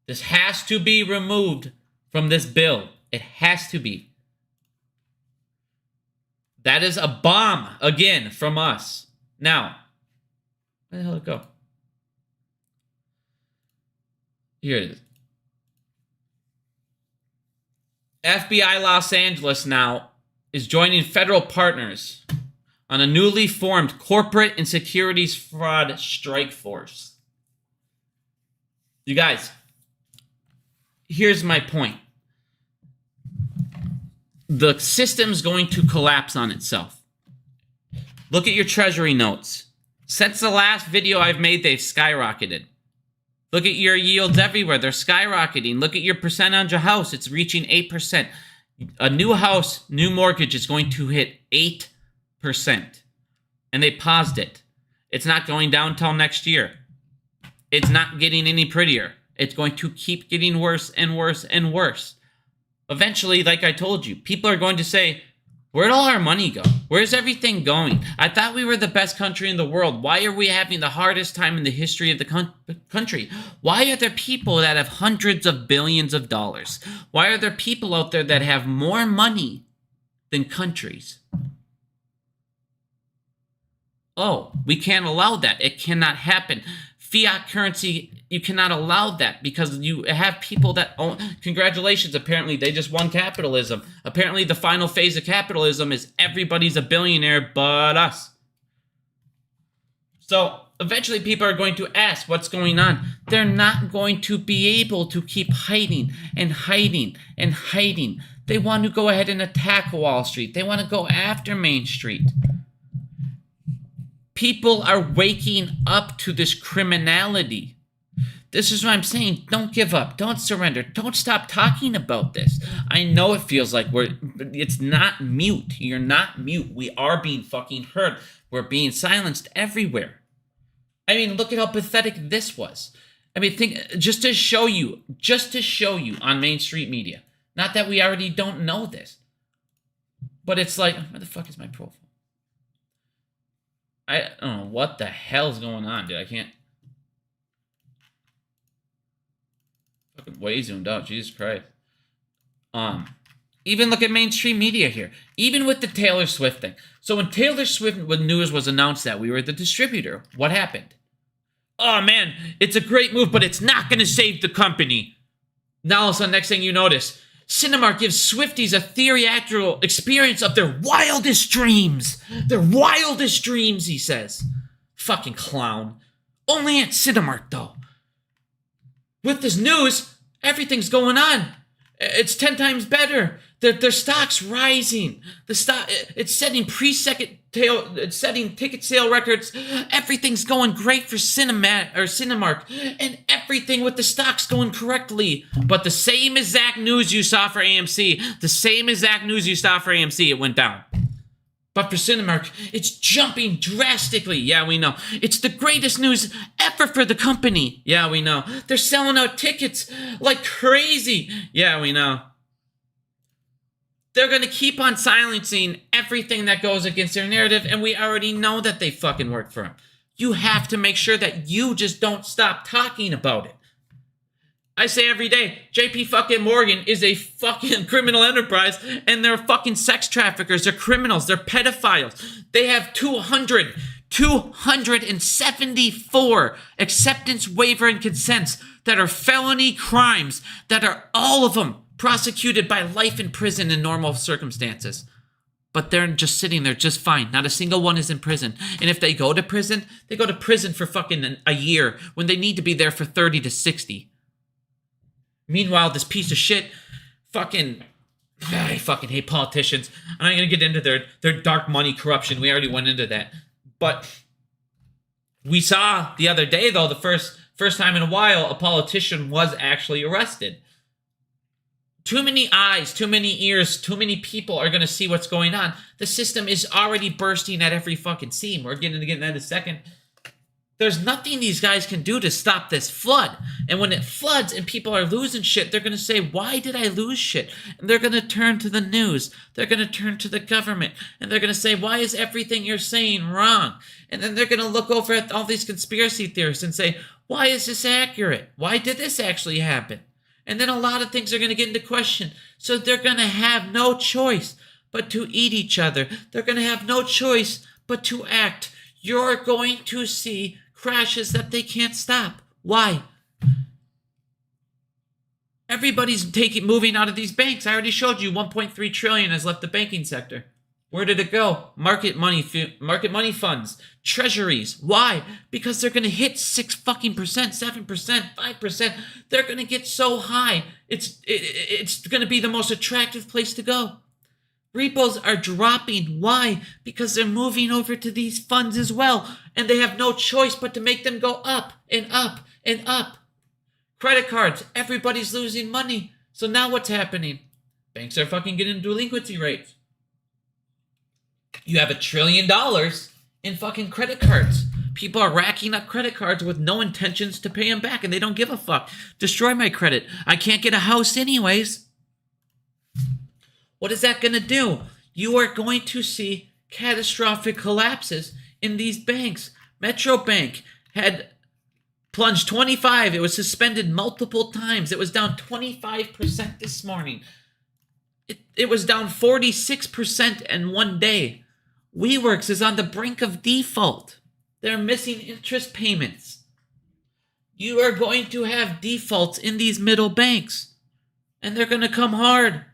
This has to be removed from this bill. It has to be. That is a bomb, again, from us. Now, where the hell did it go? Here it is. FBI Los Angeles now is joining federal partners on a newly formed corporate and securities fraud strike force. You guys, here's my point. The system's going to collapse on itself. Look at your treasury notes. Since the last video I've made, they've skyrocketed. Look at your yields everywhere. They're skyrocketing. Look at your percent on your house. It's reaching 8%. A new house, new mortgage is going to hit 8%. And they paused it. It's not going down till next year. It's not getting any prettier. It's going to keep getting worse and worse and worse. Eventually, like I told you, people are going to say, where'd all our money go? Where's everything going? I thought we were the best country in the world. Why are we having the hardest time in the history of the country? Why are there people that have hundreds of billions of dollars? Why are there people out there that have more money than countries? Oh, we can't allow that. It cannot happen. Fiat currency, you cannot allow that because you have people that own. Congratulations, apparently they just won capitalism. Apparently the final phase of capitalism is everybody's a billionaire but us. So eventually people are going to ask what's going on. They're not going to be able to keep hiding and hiding and hiding. They want to go ahead and attack Wall Street. They want to go after Main Street. People are waking up to this criminality. This is what I'm saying. Don't give up. Don't surrender. Don't stop talking about this. I know it feels like it's not mute. You're not mute. We are being fucking heard. We're being silenced everywhere. I mean, look at how pathetic this was. I mean, just to show you on Main Street Media. Not that we already don't know this. But it's like, where the fuck is my profile? I don't know what the hell's going on, dude. I can't. Fucking way zoomed out, Jesus Christ. Even look at mainstream media here. Even with the Taylor Swift thing. So when Taylor Swift news was announced that we were the distributor, what happened? Oh man, it's a great move, but it's not going to save the company. Now all of a sudden, next thing you notice, Cinemark gives Swifties a theatrical experience of their wildest dreams. Their wildest dreams, he says. Fucking clown. Only at Cinemark, though. With this news, everything's going on. It's 10 times better. Their stock's rising. It's setting it's setting ticket sale records. Everything's going great for Cinemark, and everything with the stocks going correctly. But the same exact news you saw for AMC, it went down. But for Cinemark, it's jumping drastically. Yeah, we know. It's the greatest news ever for the company. Yeah, we know. They're selling out tickets like crazy. Yeah, we know. They're going to keep on silencing everything that goes against their narrative, and we already know that they fucking work for them. You have to make sure that you just don't stop talking about it. I say every day, JP fucking Morgan is a fucking criminal enterprise, and they're fucking sex traffickers, they're criminals, they're pedophiles. They have 274 acceptance, waiver, and consents that are felony crimes, that are all of them prosecuted by life in prison in normal circumstances. But they're just sitting there just fine. Not a single one is in prison. And if they go to prison, they go to prison for fucking a year when they need to be there for 30 to 60. Meanwhile, this piece of shit, I fucking hate politicians. I'm not going to get into their dark money corruption. We already went into that. But we saw the other day, though, the first time in a while, a politician was actually arrested. Too many eyes, too many ears, too many people are going to see what's going on. The system is already bursting at every fucking seam. We're getting to that in a second. There's nothing these guys can do to stop this flood. And when it floods and people are losing shit, they're going to say, why did I lose shit? And they're going to turn to the news. They're going to turn to the government. And they're going to say, why is everything you're saying wrong? And then they're going to look over at all these conspiracy theorists and say, why is this accurate? Why did this actually happen? And then a lot of things are going to get into question. So they're going to have no choice but to eat each other. They're going to have no choice but to act. You're going to see crashes that they can't stop. Why? Everybody's moving out of these banks. I already showed you 1.3 trillion has left the banking sector. Where did it go? Market money funds, treasuries. Why? Because they're going to hit 6%, 7%, 5%. They're going to get so high. It's going to be the most attractive place to go. Repos are dropping. Why? Because they're moving over to these funds as well. And they have no choice but to make them go up and up and up. Credit cards. Everybody's losing money. So now what's happening? Banks are fucking getting delinquency rates. You have $1 trillion in fucking credit cards. People are racking up credit cards with no intentions to pay them back, and they don't give a fuck. Destroy my credit. I can't get a house anyways. What is that going to do? You are going to see catastrophic collapses in these banks. Metro Bank had plunged 25. It was suspended multiple times. It was down 25% this morning. It was down 46% in one day. WeWorks is on the brink of default. They're missing interest payments. You are going to have defaults in these middle banks, and they're going to come hard.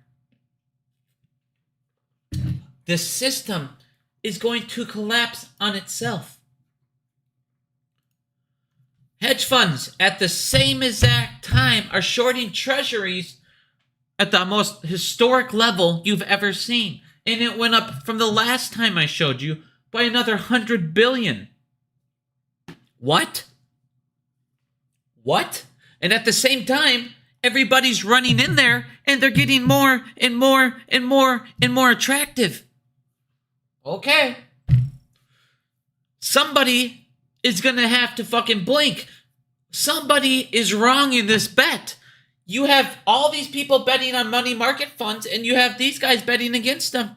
The system is going to collapse on itself. hedge funds at the same exact time are shorting treasuries at the most historic level you've ever seen. And it went up from the last time I showed you by another 100 billion. What? And at the same time, everybody's running in there and they're getting more and more and more and more attractive. Okay. Somebody is going to have to fucking blink. Somebody is wrong in this bet. You have all these people betting on money market funds and you have these guys betting against them.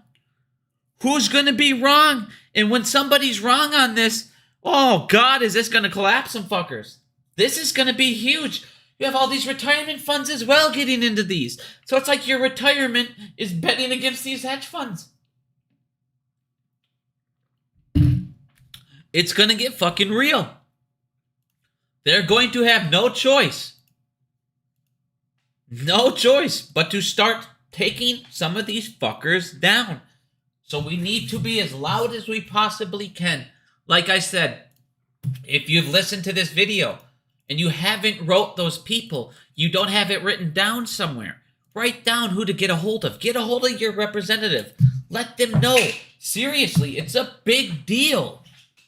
Who's going to be wrong? And when somebody's wrong on this, oh God, is this going to collapse some fuckers? This is going to be huge. You have all these retirement funds as well getting into these. So it's like your retirement is betting against these hedge funds. It's going to get fucking real. They're going to have no choice. No choice but to start taking some of these fuckers down. So we need to be as loud as we possibly can. Like I said, if you've listened to this video and you haven't wrote those people, you don't have it written down somewhere, write down who to get a hold of. Get a hold of your representative. Let them know. Seriously, it's a big deal.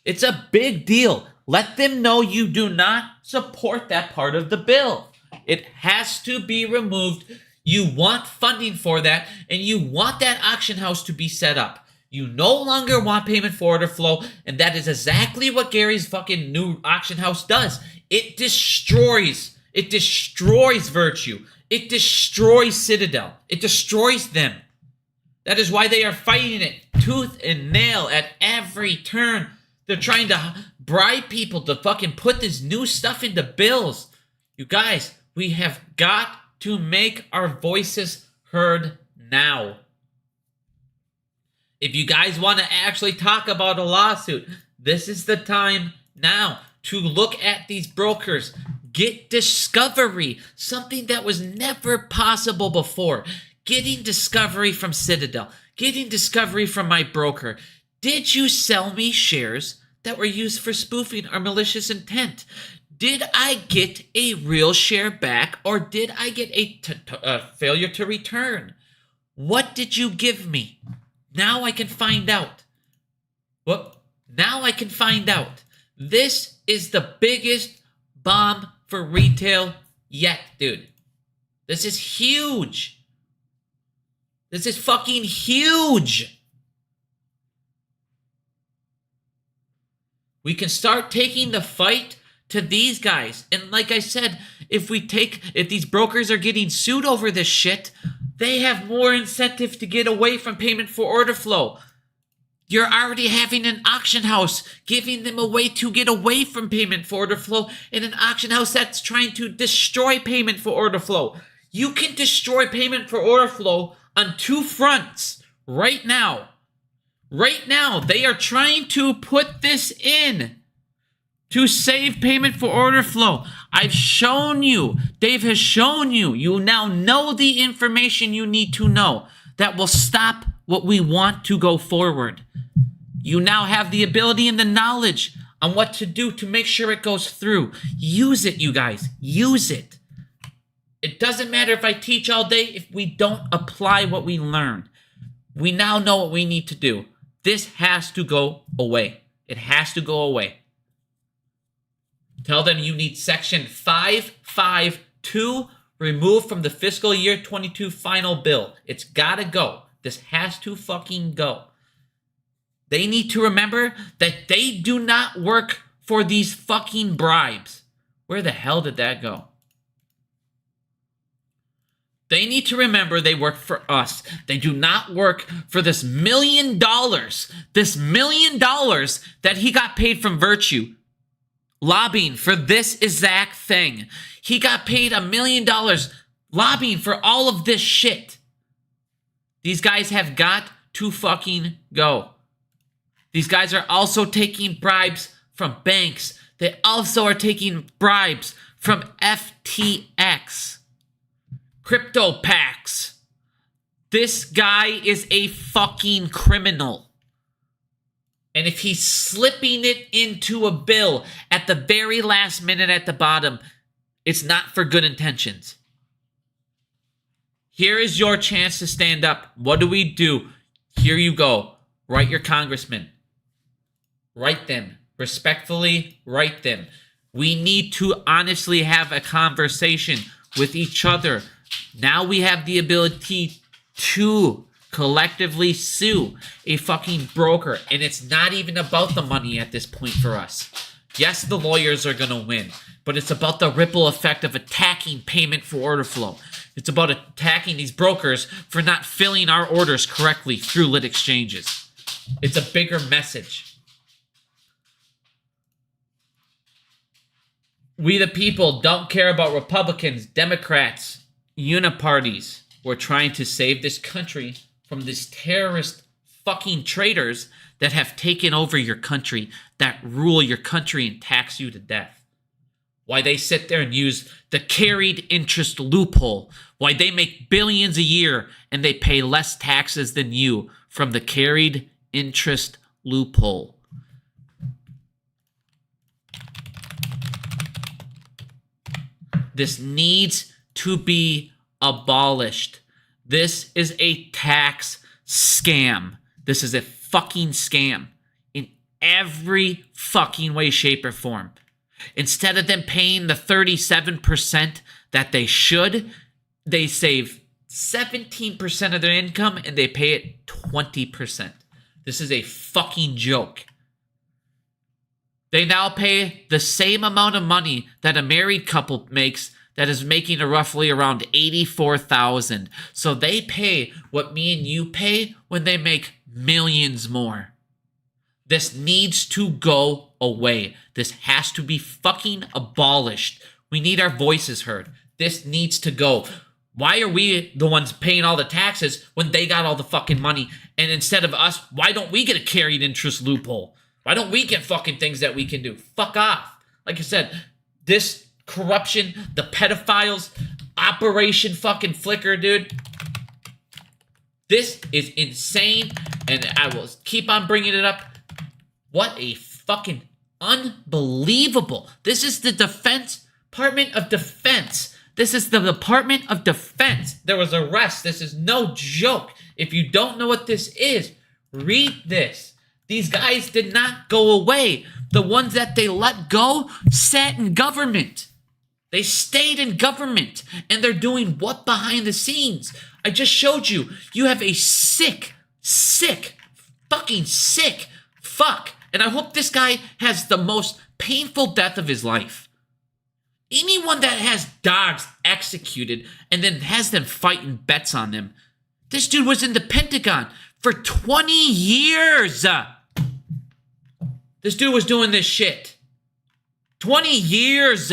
It's a big deal. Let them know you do not support that part of the bill. It has to be removed. You want funding for that, and you want that auction house to be set up. You no longer want payment for order flow, and that is exactly what Gary's fucking new auction house does. It destroys virtue. It destroys Citadel. It destroys them. That is why they are fighting it tooth and nail at every turn. They're trying to bribe people to fucking put this new stuff into bills. You guys, we have got to make our voices heard now. If you guys want to actually talk about a lawsuit, this is the time now to look at these brokers. Get discovery, something that was never possible before. Getting discovery from Citadel, getting discovery from my broker. Did you sell me shares that were used for spoofing or malicious intent? Did I get a real share back, or did I get a failure to return? What did you give me? Now I can find out. Now I can find out. This is the biggest bomb for retail yet, dude. This is huge. This is fucking huge. We can start taking the fight to these guys. And like I said, if these brokers are getting sued over this shit, they have more incentive to get away from payment for order flow. You're already having an auction house giving them a way to get away from payment for order flow, and an auction house that's trying to destroy payment for order flow. You can destroy payment for order flow on two fronts right now. Right now, they are trying to put this in to save payment for order flow. I've shown you, Dave has shown you, you now know the information you need to know that will stop what we want to go forward. You now have the ability and the knowledge on what to do to make sure it goes through. Use it, you guys. Use it. It doesn't matter if I teach all day if we don't apply what we learned. We now know what we need to do. This has to go away. It has to go away. Tell them you need section 552 removed from the fiscal year 22 final bill. It's gotta go. This has to fucking go. They need to remember that they do not work for these fucking bribes. Where the hell did that go? They need to remember they work for us. They do not work for this $1 million. This $1 million that he got paid from Virtue. Lobbying for this exact thing. He got paid $1 million lobbying for all of this shit. These guys have got to fucking go. These guys are also taking bribes from banks. They also are taking bribes from FTX. Crypto packs. This guy is a fucking criminal. And if he's slipping it into a bill at the very last minute at the bottom, it's not for good intentions. Here is your chance to stand up. What do? Here you go. Write your congressman. Write them. Respectfully, write them. We need to honestly have a conversation with each other. Now we have the ability to collectively sue a fucking broker. And it's not even about the money at this point for us. Yes, the lawyers are going to win. But it's about the ripple effect of attacking payment for order flow. It's about attacking these brokers for not filling our orders correctly through lit exchanges. It's a bigger message. We the people don't care about Republicans, Democrats, uniparties. We're trying to save this country from these terrorist fucking traitors that have taken over your country, that rule your country and tax you to death. Why they sit there and use the carried interest loophole. Why they make billions a year and they pay less taxes than you from the carried interest loophole. This needs to be abolished. This is a tax scam. This is a fucking scam in every fucking way, shape, or form. Instead of them paying the 37% that they should, they save 17% of their income and they pay it 20%. This is a fucking joke. They now pay the same amount of money that a married couple makes that is making roughly around $84,000. So they pay what me and you pay when they make millions more. This needs to go away. This has to be fucking abolished. We need our voices heard. This needs to go. Why are we the ones paying all the taxes when they got all the fucking money? And instead of us, why don't we get a carried interest loophole? Why don't we get fucking things that we can do? Fuck off. Like I said, this corruption, the pedophiles, Operation fucking Flicker, dude. This is insane, and I will keep on bringing it up. What a fucking unbelievable. This is the Department of Defense. This is the Department of Defense. There was arrest. This is no joke. If you don't know what this is, read this. These guys did not go away. The ones that they let go sat in government. They stayed in government. And they're doing what behind the scenes? I just showed you. You have a sick, fucking sick fuck. And I hope this guy has the most painful death of his life. Anyone that has dogs executed and then has them fighting bets on them. This dude was in the Pentagon for 20 years. This dude was doing this shit. 20 years.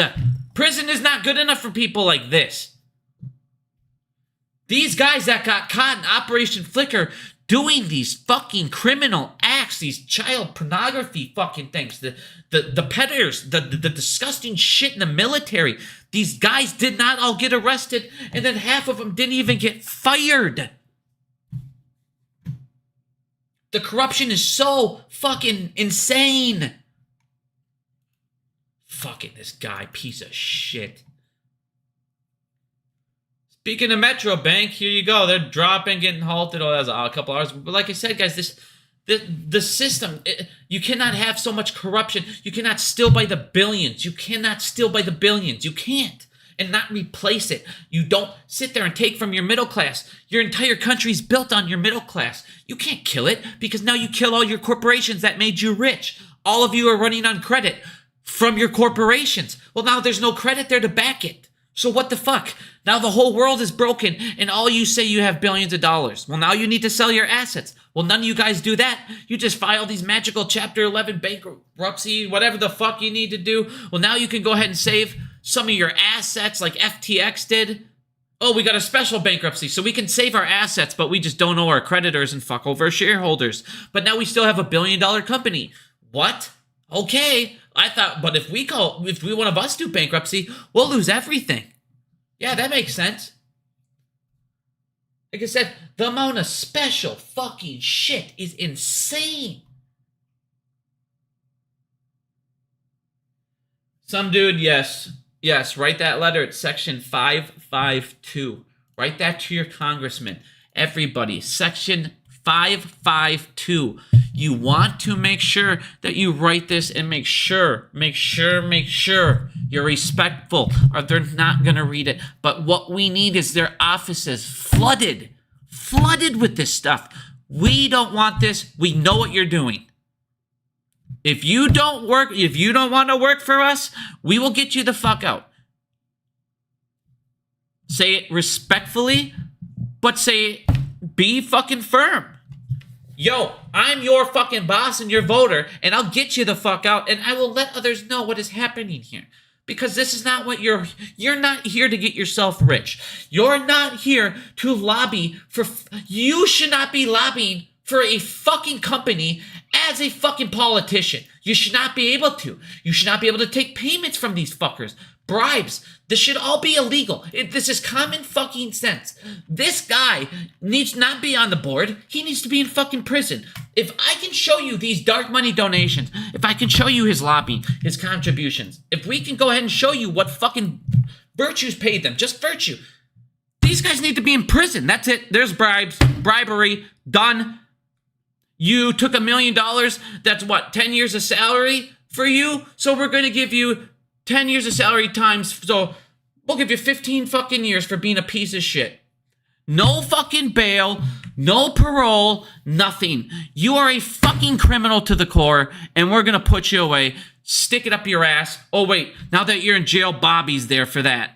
Prison is not good enough for people like this. These guys that got caught in Operation Flicker doing these fucking criminal acts, these child pornography fucking things, the peddlers, the disgusting shit in the military. These guys did not all get arrested, and then half of them didn't even get fired. The corruption is so fucking insane. Fucking this guy, piece of shit. Speaking of Metro Bank, here you go. They're dropping, getting halted. Oh, that was a couple hours. But like I said, guys, the system, you cannot have so much corruption. You cannot steal by the billions. You cannot steal by the billions. You can't. And not replace it. You don't sit there and take from your middle class. Your entire country's built on your middle class. You can't kill it because now you kill all your corporations that made you rich. All of you are running on credit from your corporations. Well, now there's no credit there to back it. So what the fuck? Now the whole world is broken and all you say you have billions of dollars. Well, now you need to sell your assets. Well, none of you guys do that. You just file these magical Chapter 11 bankruptcy, whatever the fuck you need to do. Well, now you can go ahead and save some of your assets like FTX did. Oh, we got a special bankruptcy, so we can save our assets, but we just don't owe our creditors and fuck over our shareholders. But now we still have $1 billion company. What? Okay. I thought, but if one of us do bankruptcy, we'll lose everything. Yeah, that makes sense. Like I said, the amount of special fucking shit is insane. Some dude, yes. Yes, write that letter. It's section 552. Write that to your congressman. Everybody, section 552. You want to make sure that you write this and make sure you're respectful, or they're not going to read it. But what we need is their offices flooded with this stuff. We don't want this. We know what you're doing. If you don't want to work for us, we will get you the fuck out. Say it respectfully, but be fucking firm. Yo, I'm your fucking boss and your voter, and I'll get you the fuck out, and I will let others know what is happening here. Because this is not what you're not here to get yourself rich. You're not here to lobby for, you should not be lobbying for a fucking company as a fucking politician. You should not be able to. You should not be able to take payments from these fuckers. Bribes. This should all be illegal. This is common fucking sense. This guy needs not be on the board. He needs to be in fucking prison. If I can show you these dark money donations, if I can show you his lobbying, his contributions, if we can go ahead and show you what fucking virtues paid them, just virtue, these guys need to be in prison. That's it. There's bribery, done. You took $1 million. That's what, 10 years of salary for you? So we're going to give you 10 years of salary times, so we'll give you 15 fucking years for being a piece of shit. No fucking bail, no parole, nothing. You are a fucking criminal to the core, and we're gonna put you away. Stick it up your ass. Oh wait, now that you're in jail, Bobby's there for that.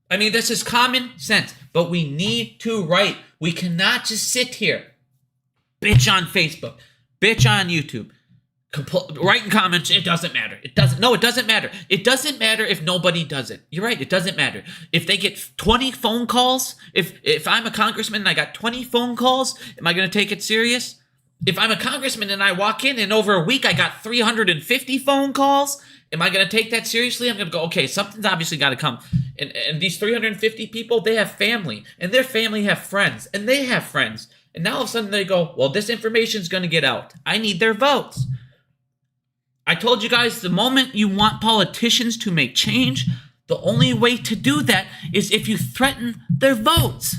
I mean, this is common sense, but we need to write. We cannot just sit here, bitch on Facebook, bitch on YouTube, writing comments. It doesn't matter. It doesn't matter. It doesn't matter if nobody does it. You're right. It doesn't matter. If they get 20 phone calls, if I'm a congressman and I got 20 phone calls, am I going to take it serious? If I'm a congressman and I walk in and over a week I got 350 phone calls, am I going to take that seriously? I'm going to go, okay, something's obviously got to come. And these 350 people, they have family, and their family have friends, and they have friends. And now all of a sudden they go, well, this information's going to get out. I need their votes. I told you guys, the moment you want politicians to make change, the only way to do that is if you threaten their votes.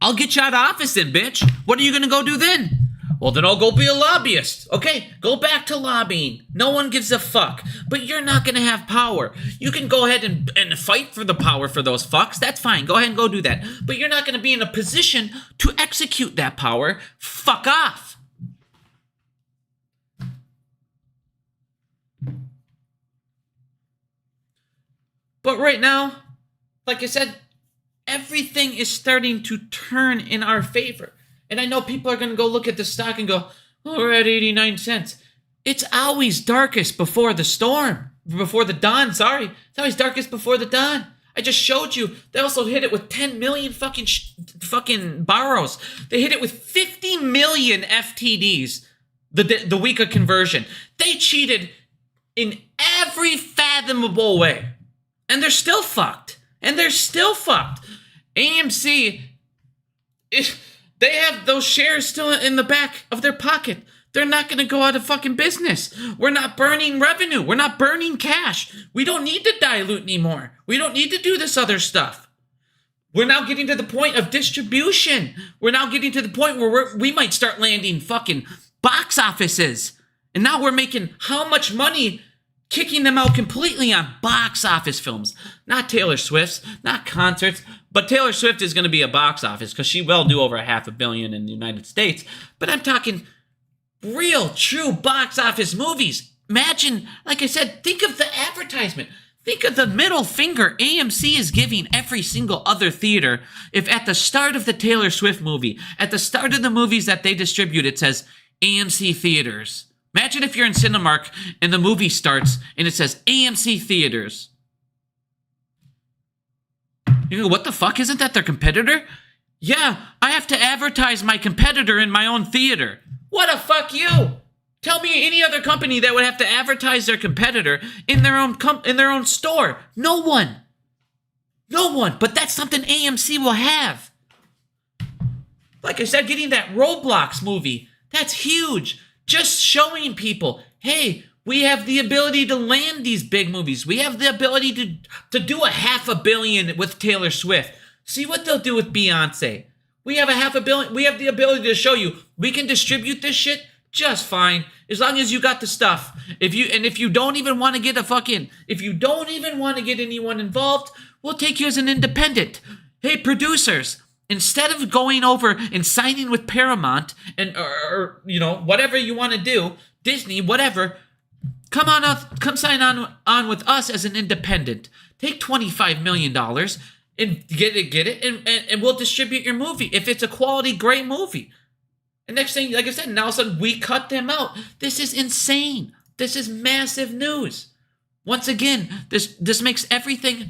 I'll get you out of office then, bitch. What are you going to go do then? Well, then I'll go be a lobbyist. Okay, go back to lobbying. No one gives a fuck. But you're not going to have power. You can go ahead and fight for the power for those fucks. That's fine. Go ahead and go do that. But you're not going to be in a position to execute that power. Fuck off. But right now, like I said, everything is starting to turn in our favor. And I know people are going to go look at the stock and go, oh, we're at 89 cents. It's always darkest before the storm. Before the dawn, sorry. It's always darkest before the dawn. I just showed you. They also hit it with 10 million fucking borrows. They hit it with 50 million FTDs the week of conversion. They cheated in every fathomable way. And they're still fucked. AMC, they have those shares still in the back of their pocket. They're not going to go out of fucking business. We're not burning revenue. We're not burning cash. We don't need to dilute anymore. We don't need to do this other stuff. We're now getting to the point of distribution. We're now getting to the point where we might start landing fucking box offices. And now we're making how much money kicking them out completely on box office films. Not Taylor Swift's, not concerts, but Taylor Swift is going to be a box office because she will do over $500 million in the United States. But I'm talking real, true box office movies. Imagine, like I said, think of the advertisement. Think of the middle finger AMC is giving every single other theater. If at the start of the Taylor Swift movie, at the start of the movies that they distribute, it says AMC Theaters. Imagine if you're in Cinemark and the movie starts and it says AMC Theaters. You go, what the fuck? Isn't that their competitor? Yeah, I have to advertise my competitor in my own theater. What a fuck you! Tell me any other company that would have to advertise their competitor in their own store. No one. But that's something AMC will have. Like I said, getting that Roblox movie That's huge. Just showing people, hey, we have the ability to land these big movies. We have the ability to do $500 million with Taylor Swift. See what they'll do with Beyonce. We have $500 million. We have the ability to show you we can distribute this shit just fine as long as you got the stuff. If you don't even want to get anyone involved, we'll take you as an independent. Hey, producers, instead of going over and signing with Paramount and or whatever you want to do, Disney, whatever, come sign on with us as an independent. Take $25 million and get it, and we'll distribute your movie if it's a quality, great movie. And next thing, like I said, now all of a sudden we cut them out. This is insane. This is massive news. Once again, this makes everything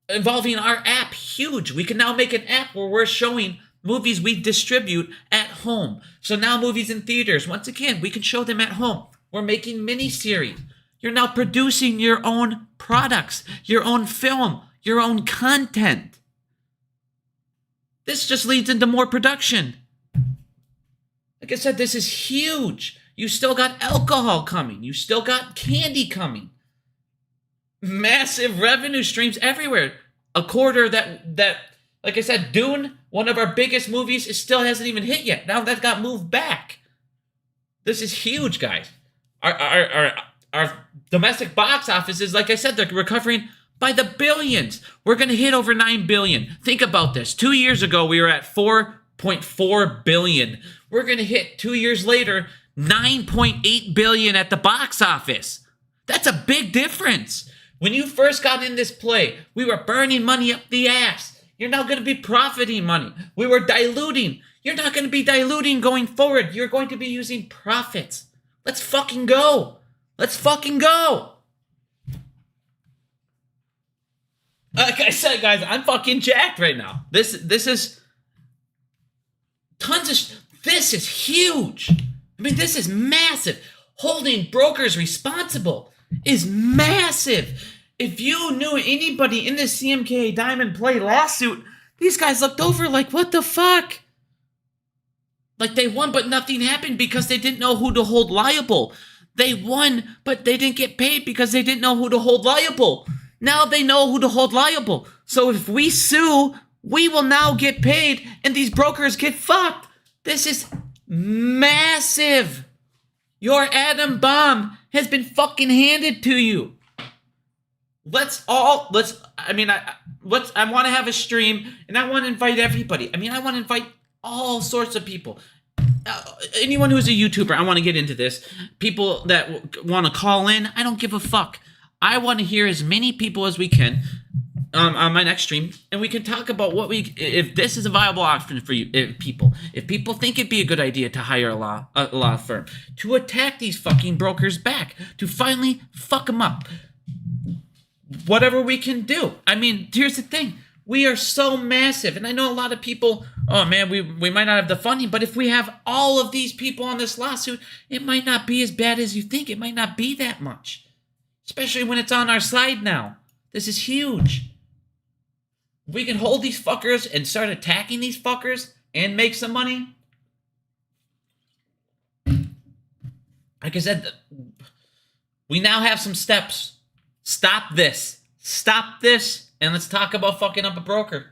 involving our app huge. We can now make an app where we're showing movies we distribute at home. So now movies in theaters, once again, we can show them at home. We're making miniseries. You're now producing your own products, your own film, your own content. This just leads into more production. Like I said, this is huge. You still got alcohol coming. You still got candy coming. Massive revenue streams everywhere. A quarter that like I said, Dune, one of our biggest movies, it still hasn't even hit yet. Now that got moved back. This is huge, guys. Our domestic box offices, like I said, they're recovering by the billions. We're going to hit over 9 billion. Think about this. 2 years ago, we were at 4.4 billion. We're going to hit 2 years later, 9.8 billion at the box office. That's a big difference. When you first got in this play, we were burning money up the ass. You're now going to be profiting money. We were diluting. You're not going to be diluting going forward. You're going to be using profits. Let's fucking go. Let's fucking go. Like I said, guys, I'm fucking jacked right now. This is tons of... This is huge. I mean, this is massive. Holding brokers responsible is massive. If you knew anybody in the CMK Diamond Play lawsuit, these guys looked over like, what the fuck? Like they won, but nothing happened because they didn't know who to hold liable. They won, but they didn't get paid because they didn't know who to hold liable. Now they know who to hold liable. So if we sue, we will now get paid and these brokers get fucked. This is massive. Your atom bomb has been fucking handed to you. I want to have a stream and I want to invite everybody. I want to invite all sorts of people. Anyone who's a YouTuber, I want to get into this. People that want to call in, I don't give a fuck. I want to hear as many people as we can on my next stream, and we can talk about if this is a viable option for you, if people think it'd be a good idea to hire a law firm to attack these fucking brokers back, to finally fuck them up. Whatever we can do. Here's the thing. We are so massive, and I know a lot of people, oh man, we might not have the funding, but if we have all of these people on this lawsuit, it might not be as bad as you think. It might not be that much. Especially when it's on our side now. This is huge. We can hold these fuckers and start attacking these fuckers and make some money. Like I said, we now have some steps. Stop this. Stop this. And let's talk about fucking up a broker.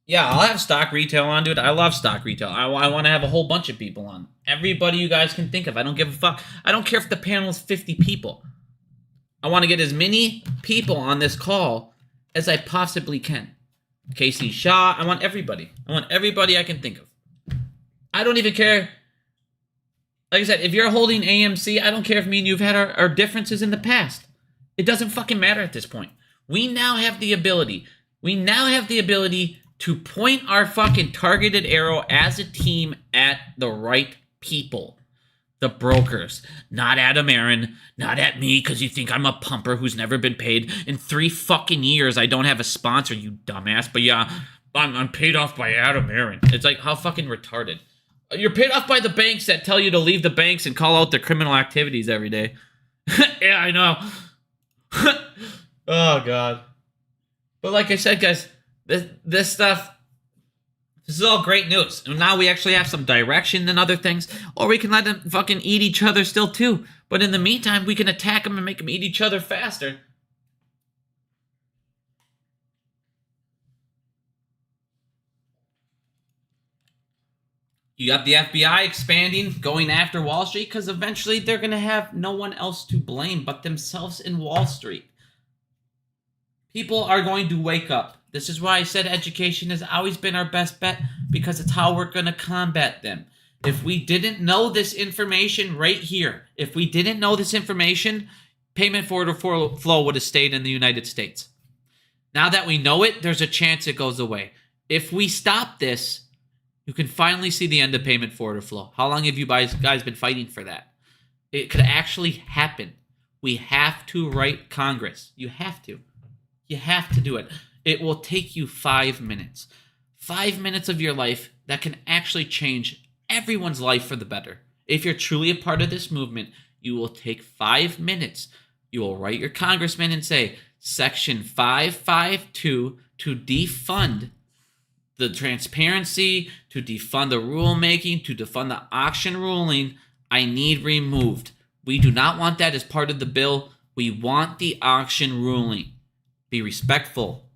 Yeah, I'll have stock retail on, dude. I love stock retail. I want to have a whole bunch of people on. Everybody you guys can think of. I don't give a fuck. I don't care if the panel is 50 people. I want to get as many people on this call as I possibly can. Casey Shaw. I want everybody. I want everybody I can think of. I don't even care. Like I said, if you're holding AMC, I don't care if me and you've had our differences in the past. It doesn't fucking matter at this point. We now have the ability. To point our fucking targeted arrow as a team at the right people. The brokers. Not at Emmerman. Not at me because you think I'm a pumper who's never been paid. In 3 fucking years, I don't have a sponsor, you dumbass. But yeah, I'm paid off by Adam Aaron. It's like, how fucking retarded. You're paid off by the banks that tell you to leave the banks and call out their criminal activities every day. Yeah, I know. Oh, God. But like I said, guys, this stuff, This is all great news. And now we actually have some direction and other things. Or we can let them fucking eat each other still too. But in the meantime, we can attack them and make them eat each other faster. You got the FBI expanding, going after Wall Street, because eventually they're going to have no one else to blame but themselves in Wall Street. People are going to wake up. This is why I said education has always been our best bet, because it's how we're going to combat them. If we didn't know this information right here, if we didn't know this information, payment for order flow would have stayed in the United States. Now that we know it, there's a chance it goes away. If we stop this, you can finally see the end of payment for order flow. How long have you guys been fighting for that? It could actually happen. We have to write Congress. You have to. You have to do it. It will take you 5 minutes. 5 minutes of your life that can actually change everyone's life for the better. If you're truly a part of this movement, you will take 5 minutes. You will write your congressman and say, Section 552 to defund the transparency, to defund the rulemaking, to defund the auction ruling, I need removed. We do not want that as part of the bill. We want the auction ruling. Be respectful.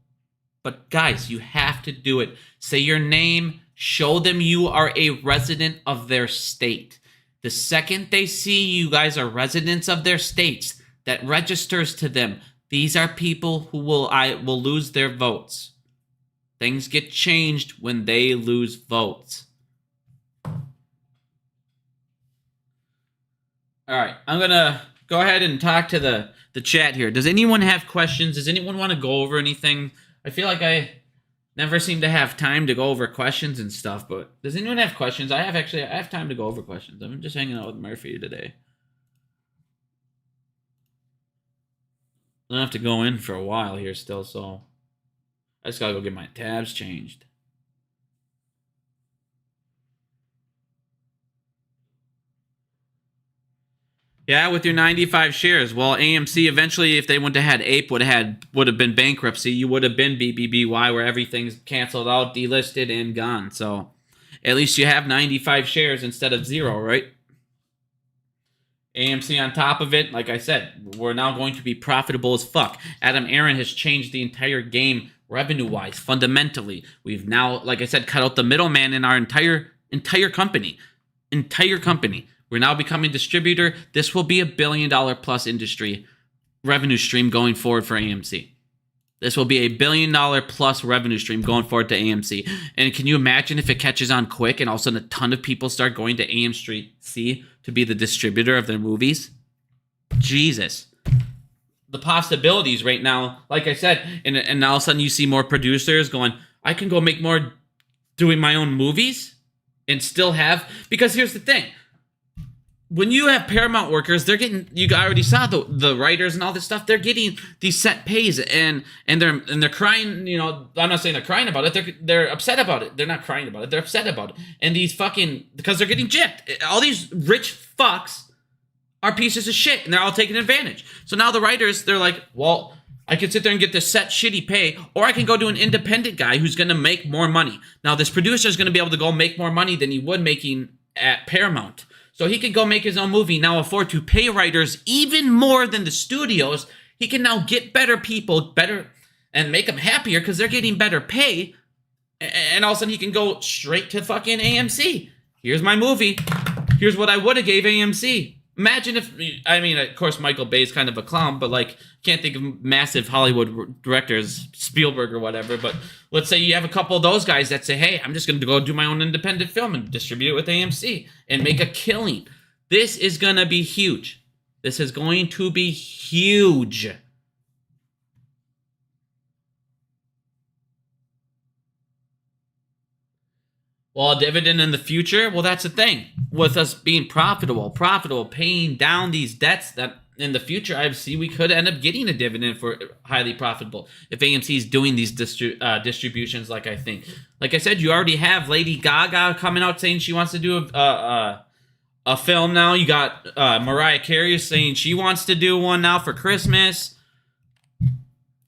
But guys, you have to do it. Say your name. Show them you are a resident of their state. The second they see you guys are residents of their states, that registers to them. These are people who will lose their votes. Things get changed when they lose votes. All right, I'm going to go ahead and talk to the chat here. Does anyone have questions? Does anyone want to go over anything? I feel like I never seem to have time to go over questions and stuff, but does anyone have questions? I have time to go over questions. I'm just hanging out with Murphy today. I have to go in for a while here still, so I just gotta go get my tabs changed. Yeah, with your 95 shares. Well, AMC eventually, if they wouldn't have had APE, would have been bankruptcy. You would have been BBBY, where everything's canceled out, delisted, and gone. So at least you have 95 shares instead of 0, right? AMC on top of it, like I said, we're now going to be profitable as fuck. Adam Aaron has changed the entire game revenue-wise, fundamentally. We've now, like I said, cut out the middleman in our entire company. We're now becoming distributor. This will be $1 billion plus industry revenue stream going forward for AMC. This will be $1 billion plus revenue stream going forward to AMC. And can you imagine if it catches on quick and all of a sudden a ton of people start going to AMC to be the distributor of their movies? Jesus. The possibilities right now, like I said, and all of a sudden you see more producers going, I can go make more doing my own movies and still have, because here's the thing. When you have Paramount workers, they're getting, you already saw the writers and all this stuff, they're getting these set pays and they're crying, you know, I'm not saying they're crying about it, they're upset about it. They're not crying about it, they're upset about it. And these fucking, because they're getting gypped. All these rich fucks are pieces of shit and they're all taking advantage. So now the writers, they're like, well, I can sit there and get this set shitty pay, or I can go to an independent guy who's going to make more money. Now this producer is going to be able to go make more money than he would making at Paramount. So he can go make his own movie, now afford to pay writers even more than the studios. He can now get better people, and make them happier because they're getting better pay. And all of a sudden he can go straight to fucking AMC. Here's my movie. Here's what I would have gave AMC. Imagine if, I mean, of course, Michael Bay's kind of a clown, but like, can't think of massive Hollywood directors, Spielberg or whatever, but let's say you have a couple of those guys that say, hey, I'm just going to go do my own independent film and distribute it with AMC and make a killing. This is going to be huge. This is going to be huge. Well, a dividend in the future? Well, that's the thing. With us being profitable, paying down these debts, that in the future, I see we could end up getting a dividend for highly profitable if AMC is doing these distributions like I think. Like I said, you already have Lady Gaga coming out saying she wants to do a film now. You got Mariah Carey saying she wants to do one now for Christmas.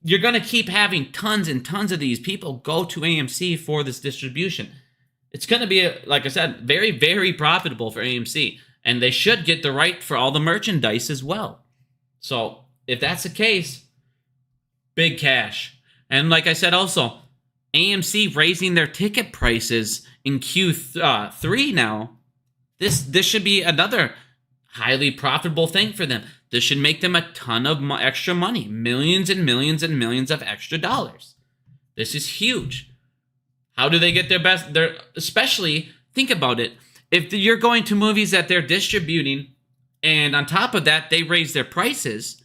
You're going to keep having tons and tons of these people go to AMC for this distribution. It's going to be, like I said, very, very profitable for AMC. And they should get the right for all the merchandise as well. So if that's the case, big cash. And like I said also, AMC raising their ticket prices in Q3 now. This should be another highly profitable thing for them. This should make them a ton of extra money. Millions and millions and millions of extra dollars. This is huge. How do they get especially, think about it. If you're going to movies that they're distributing, and on top of that, they raise their prices,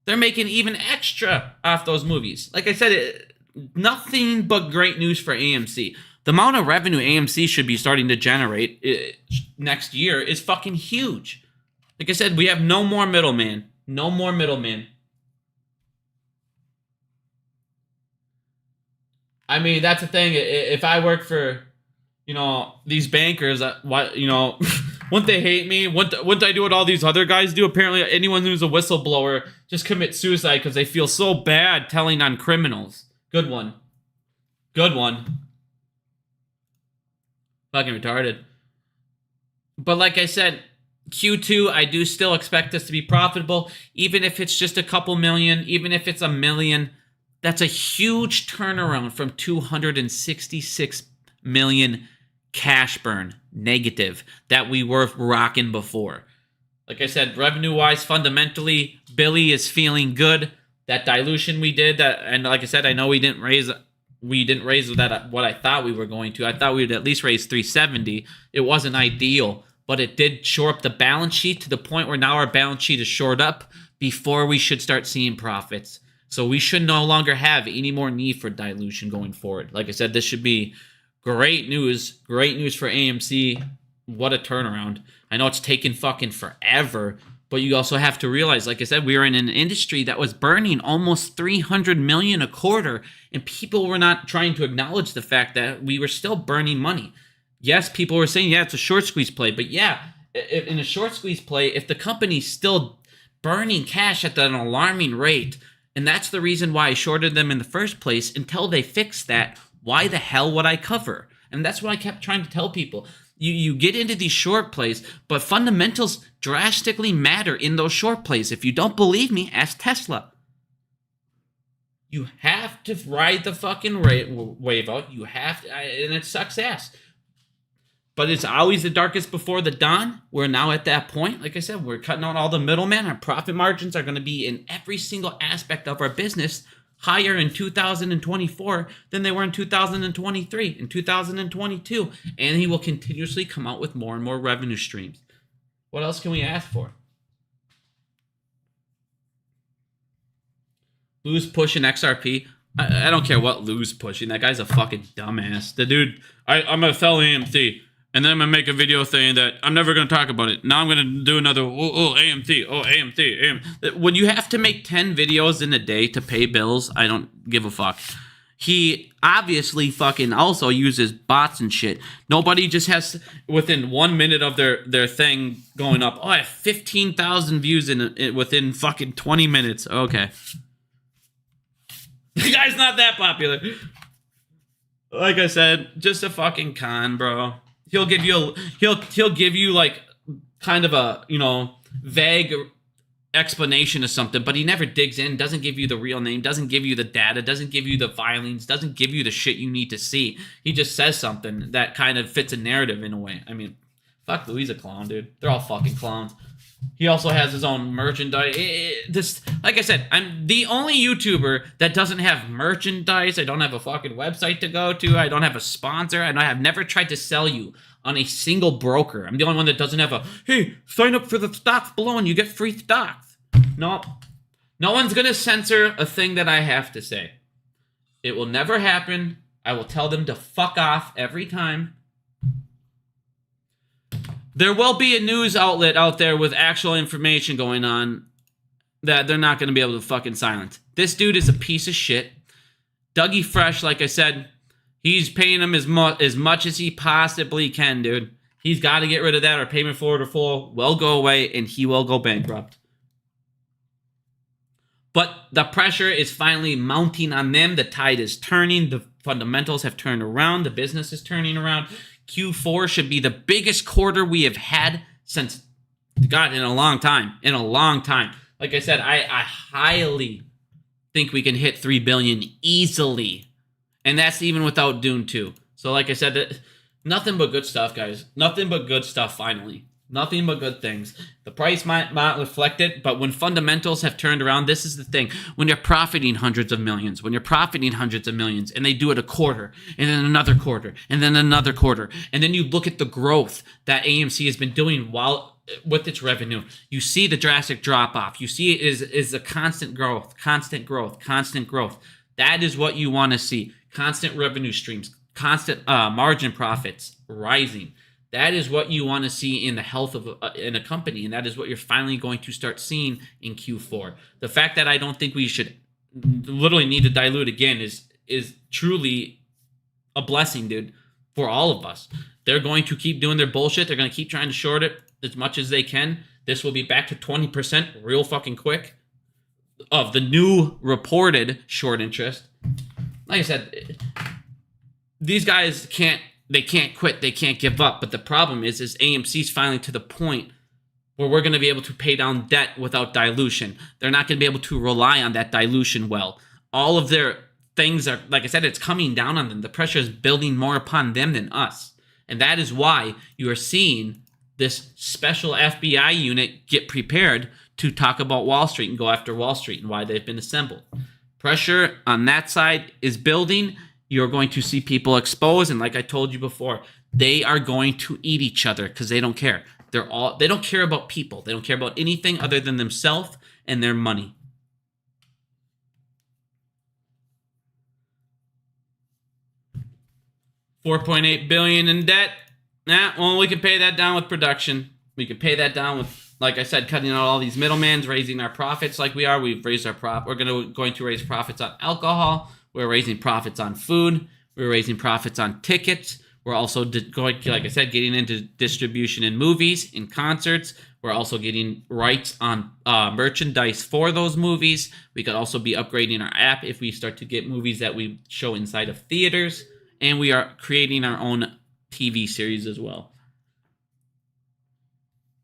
they're making even extra off those movies. Like I said, nothing but great news for AMC. The amount of revenue AMC should be starting to generate next year is fucking huge. Like I said, we have no more middleman. No more middleman. I mean, that's the thing. If I work for, these bankers, wouldn't they hate me? Wouldn't I do what all these other guys do? Apparently, anyone who's a whistleblower just commits suicide because they feel so bad telling on criminals. Good one. Good one. Fucking retarded. But like I said, Q2, I do still expect this to be profitable. Even if it's just a couple million, even if it's $1 million, that's a huge turnaround from 266 million cash burn negative that we were rocking before. Like I said, revenue-wise, fundamentally, Billy is feeling good. That dilution we did, and like I said, I know we didn't raise that what I thought we were going to. I thought we would at least raise 370. It wasn't ideal, but it did shore up the balance sheet to the point where now our balance sheet is shored up before we should start seeing profits. So we should no longer have any more need for dilution going forward. Like I said, this should be great news. Great news for AMC. What a turnaround. I know it's taken fucking forever, but you also have to realize, like I said, we were in an industry that was burning almost $300 million a quarter, and people were not trying to acknowledge the fact that we were still burning money. Yes, people were saying, yeah, it's a short squeeze play, but yeah, in a short squeeze play, if the company's still burning cash at an alarming rate, and that's the reason why I shorted them in the first place, until they fix that, why the hell would I cover? And that's what I kept trying to tell people. You get into these short plays, but fundamentals drastically matter in those short plays. If you don't believe me, ask Tesla. You have to ride the fucking wave out. You have to, and it sucks ass. But it's always the darkest before the dawn. We're now at that point. Like I said, we're cutting out all the middlemen. Our profit margins are going to be in every single aspect of our business higher in 2024 than they were in 2023, in 2022. And he will continuously come out with more and more revenue streams. What else can we ask for? Lou's pushing XRP. I don't care what Lou's pushing. That guy's a fucking dumbass. The dude, I'm going to sell AMC. And then I'm going to make a video saying that I'm never going to talk about it. Now I'm going to do another, AMC. When you have to make 10 videos in a day to pay bills, I don't give a fuck. He obviously fucking also uses bots and shit. Nobody just has, within 1 minute of their thing going up, I have 15,000 views within fucking 20 minutes. Okay. The guy's not that popular. Like I said, just a fucking con, bro. He'll give you like kind of a, vague explanation of something, but he never digs in, doesn't give you the real name, doesn't give you the data, doesn't give you the filings, doesn't give you the shit you need to see. He just says something that kind of fits a narrative in a way. I mean, fuck Louis a clown, dude. They're all fucking clowns. He also has his own merchandise. Like I said, I'm the only YouTuber that doesn't have merchandise. I don't have a fucking website to go to. I don't have a sponsor. And I have never tried to sell you on a single broker. I'm the only one that doesn't have hey, sign up for the stocks below and you get free stocks. No. No one's going to censor a thing that I have to say. It will never happen. I will tell them to fuck off every time. There will be a news outlet out there with actual information going on that they're not going to be able to fucking silence. This dude is a piece of shit. Dougie Fresh, like I said, he's paying him as much as he possibly can, dude. He's got to get rid of that or payment for order full will go away and he will go bankrupt. But the pressure is finally mounting on them. The tide is turning. The fundamentals have turned around. The business is turning around. Q4 should be the biggest quarter we have had since, God, in a long time. In a long time. Like I said, I highly think we can hit $3 billion easily. And that's even without Dune 2. So like I said, nothing but good stuff, guys. Nothing but good stuff, finally. Nothing but good things. The price might not reflect it, but when fundamentals have turned around, this is the thing. When you're profiting hundreds of millions, and they do it a quarter, and then another quarter, and then another quarter, and then you look at the growth that AMC has been doing with its revenue, you see the drastic drop-off. You see it is a constant growth. That is what you want to see. Constant revenue streams, constant margin profits rising. That is what you want to see in the health of in a company, and that is what you're finally going to start seeing in Q4. The fact that I don't think we should literally need to dilute again is truly a blessing, dude, for all of us. They're going to keep doing their bullshit. They're going to keep trying to short it as much as they can. This will be back to 20% real fucking quick of the new reported short interest. Like I said, these guys can't quit. They can't give up. But the problem is AMC's finally to the point where we're going to be able to pay down debt without dilution. They're not going to be able to rely on that dilution well. All of their things are, like I said, it's coming down on them. The pressure is building more upon them than us. And that is why you are seeing this special FBI unit get prepared to talk about Wall Street and go after Wall Street and why they've been assembled. Pressure on that side is building. You're going to see people exposed, and like I told you before, they are going to eat each other because they don't care. They don't care about people. They don't care about anything other than themselves and their money. $4.8 billion in debt. Well, we can pay that down with production. We can pay that down with, like I said, cutting out all these middlemen, raising our profits like we are. We've raised our We're going to raise profits on alcohol. We're raising profits on food. We're raising profits on tickets. We're also going, like I said, getting into distribution in movies, in concerts. We're also getting rights on merchandise for those movies. We could also be upgrading our app if we start to get movies that we show inside of theaters. And we are creating our own TV series as well.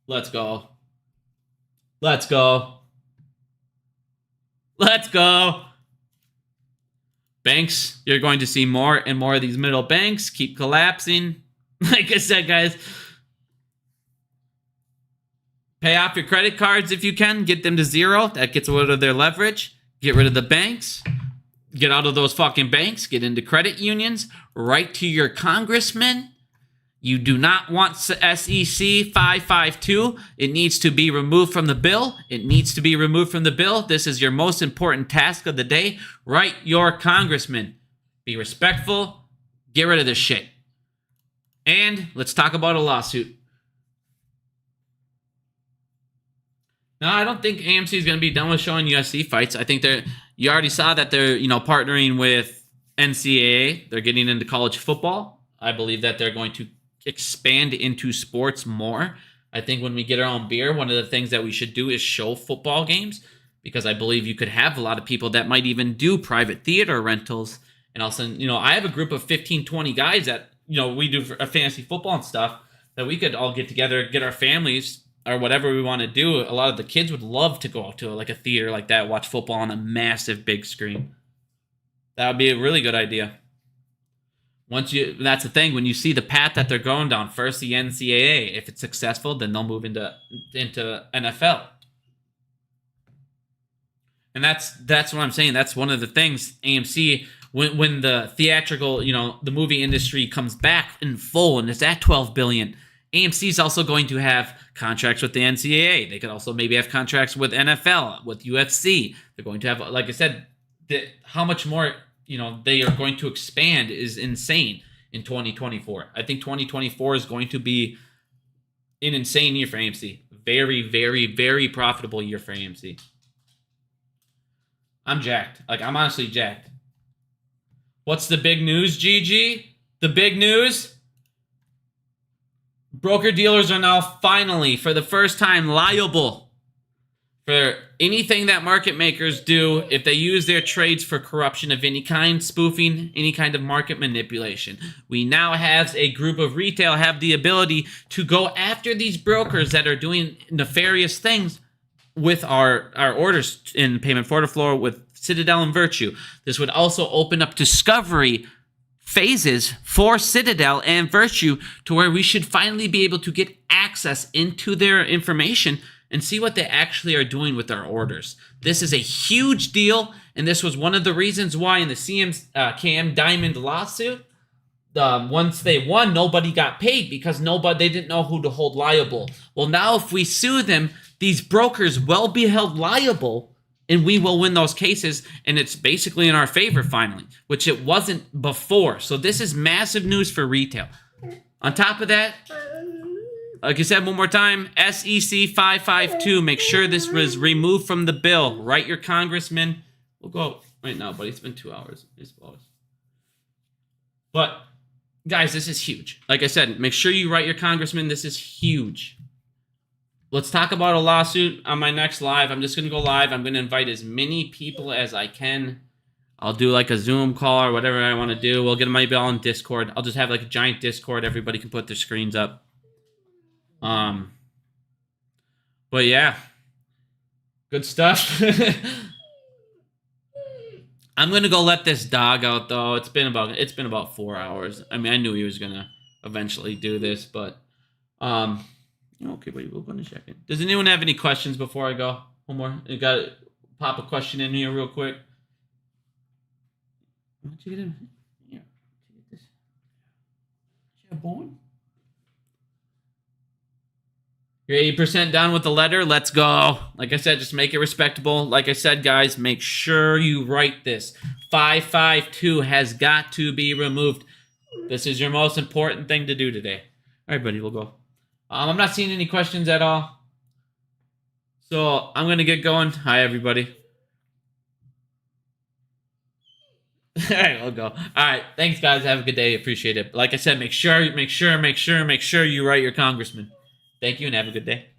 Let's go. Let's go. Let's go. Banks, you're going to see more and more of these middle banks keep collapsing. Like I said, guys, pay off your credit cards if you can. Get them to zero. That gets rid of their leverage. Get rid of the banks. Get out of those fucking banks. Get into credit unions. Write to your congressman. You do not want SEC 552. It needs to be removed from the bill. It needs to be removed from the bill. This is your most important task of the day. Write your congressman. Be respectful. Get rid of this shit. And let's talk about a lawsuit. No, I don't think AMC is going to be done with showing UFC fights. I think you already saw that they're, partnering with NCAA. They're getting into college football. I believe that they're going to expand into sports more. I think when we get our own beer, one of the things that we should do is show football games, because I believe you could have a lot of people that might even do private theater rentals. And also, I have a group of 15, 20 guys that, we do a fantasy football and stuff, that we could all get together, get our families or whatever we want to do. A lot of the kids would love to go out to like a theater like that, watch football on a massive big screen. That would be a really good idea. That's the thing, when you see the path that they're going down, first the NCAA, if it's successful, then they'll move into NFL. And that's what I'm saying. That's one of the things AMC, when the theatrical, the movie industry comes back in full and it's at $12 billion, AMC is also going to have contracts with the NCAA. They could also maybe have contracts with NFL, with UFC. They're going to have, like I said, how much more they are going to expand is insane in 2024. I think 2024 is going to be an insane year for AMC. Very, very, very profitable year for AMC. I'm jacked. I'm honestly jacked. What's the big news, GG? The big news? Broker-dealers are now finally, for the first time, liable for anything that market makers do, if they use their trades for corruption of any kind, spoofing, any kind of market manipulation. We now have a group of retail have the ability to go after these brokers that are doing nefarious things with our orders in payment for order flow with Citadel and Virtue. This would also open up discovery phases for Citadel and Virtue to where we should finally be able to get access into their information and see what they actually are doing with our orders. This is a huge deal, and this was one of the reasons why in the KM Diamond lawsuit, once they won, nobody got paid because they didn't know who to hold liable. Well, now if we sue them, these brokers will be held liable, and we will win those cases, and it's basically in our favor finally, which it wasn't before. So this is massive news for retail. On top of that, like I said one more time, SEC 552. Make sure this was removed from the bill. Write your congressman. We'll go right now, buddy. It's been 2 hours. But, guys, this is huge. Like I said, make sure you write your congressman. This is huge. Let's talk about a lawsuit on my next live. I'm just going to go live. I'm going to invite as many people as I can. I'll do like a Zoom call or whatever I want to do. We'll get them maybe all in Discord. I'll just have like a giant Discord. Everybody can put their screens up. But yeah, good stuff. I'm gonna go let this dog out though. It's been about 4 hours. I mean, I knew he was gonna eventually do this, but okay, buddy, we'll go in a second. Does anyone have any questions before I go? One more. You got to pop a question in here real quick. Why don't you get in here? Get this. Is that bone? You're 80% done with the letter. Let's go. Like I said, just make it respectable. Like I said, guys, make sure you write this. 552 has got to be removed. This is your most important thing to do today. All right, buddy, we'll go. I'm not seeing any questions at all. So I'm going to get going. Hi, everybody. All right, we'll go. All right, thanks, guys. Have a good day. Appreciate it. Like I said, make sure you write your congressman. Thank you and have a good day.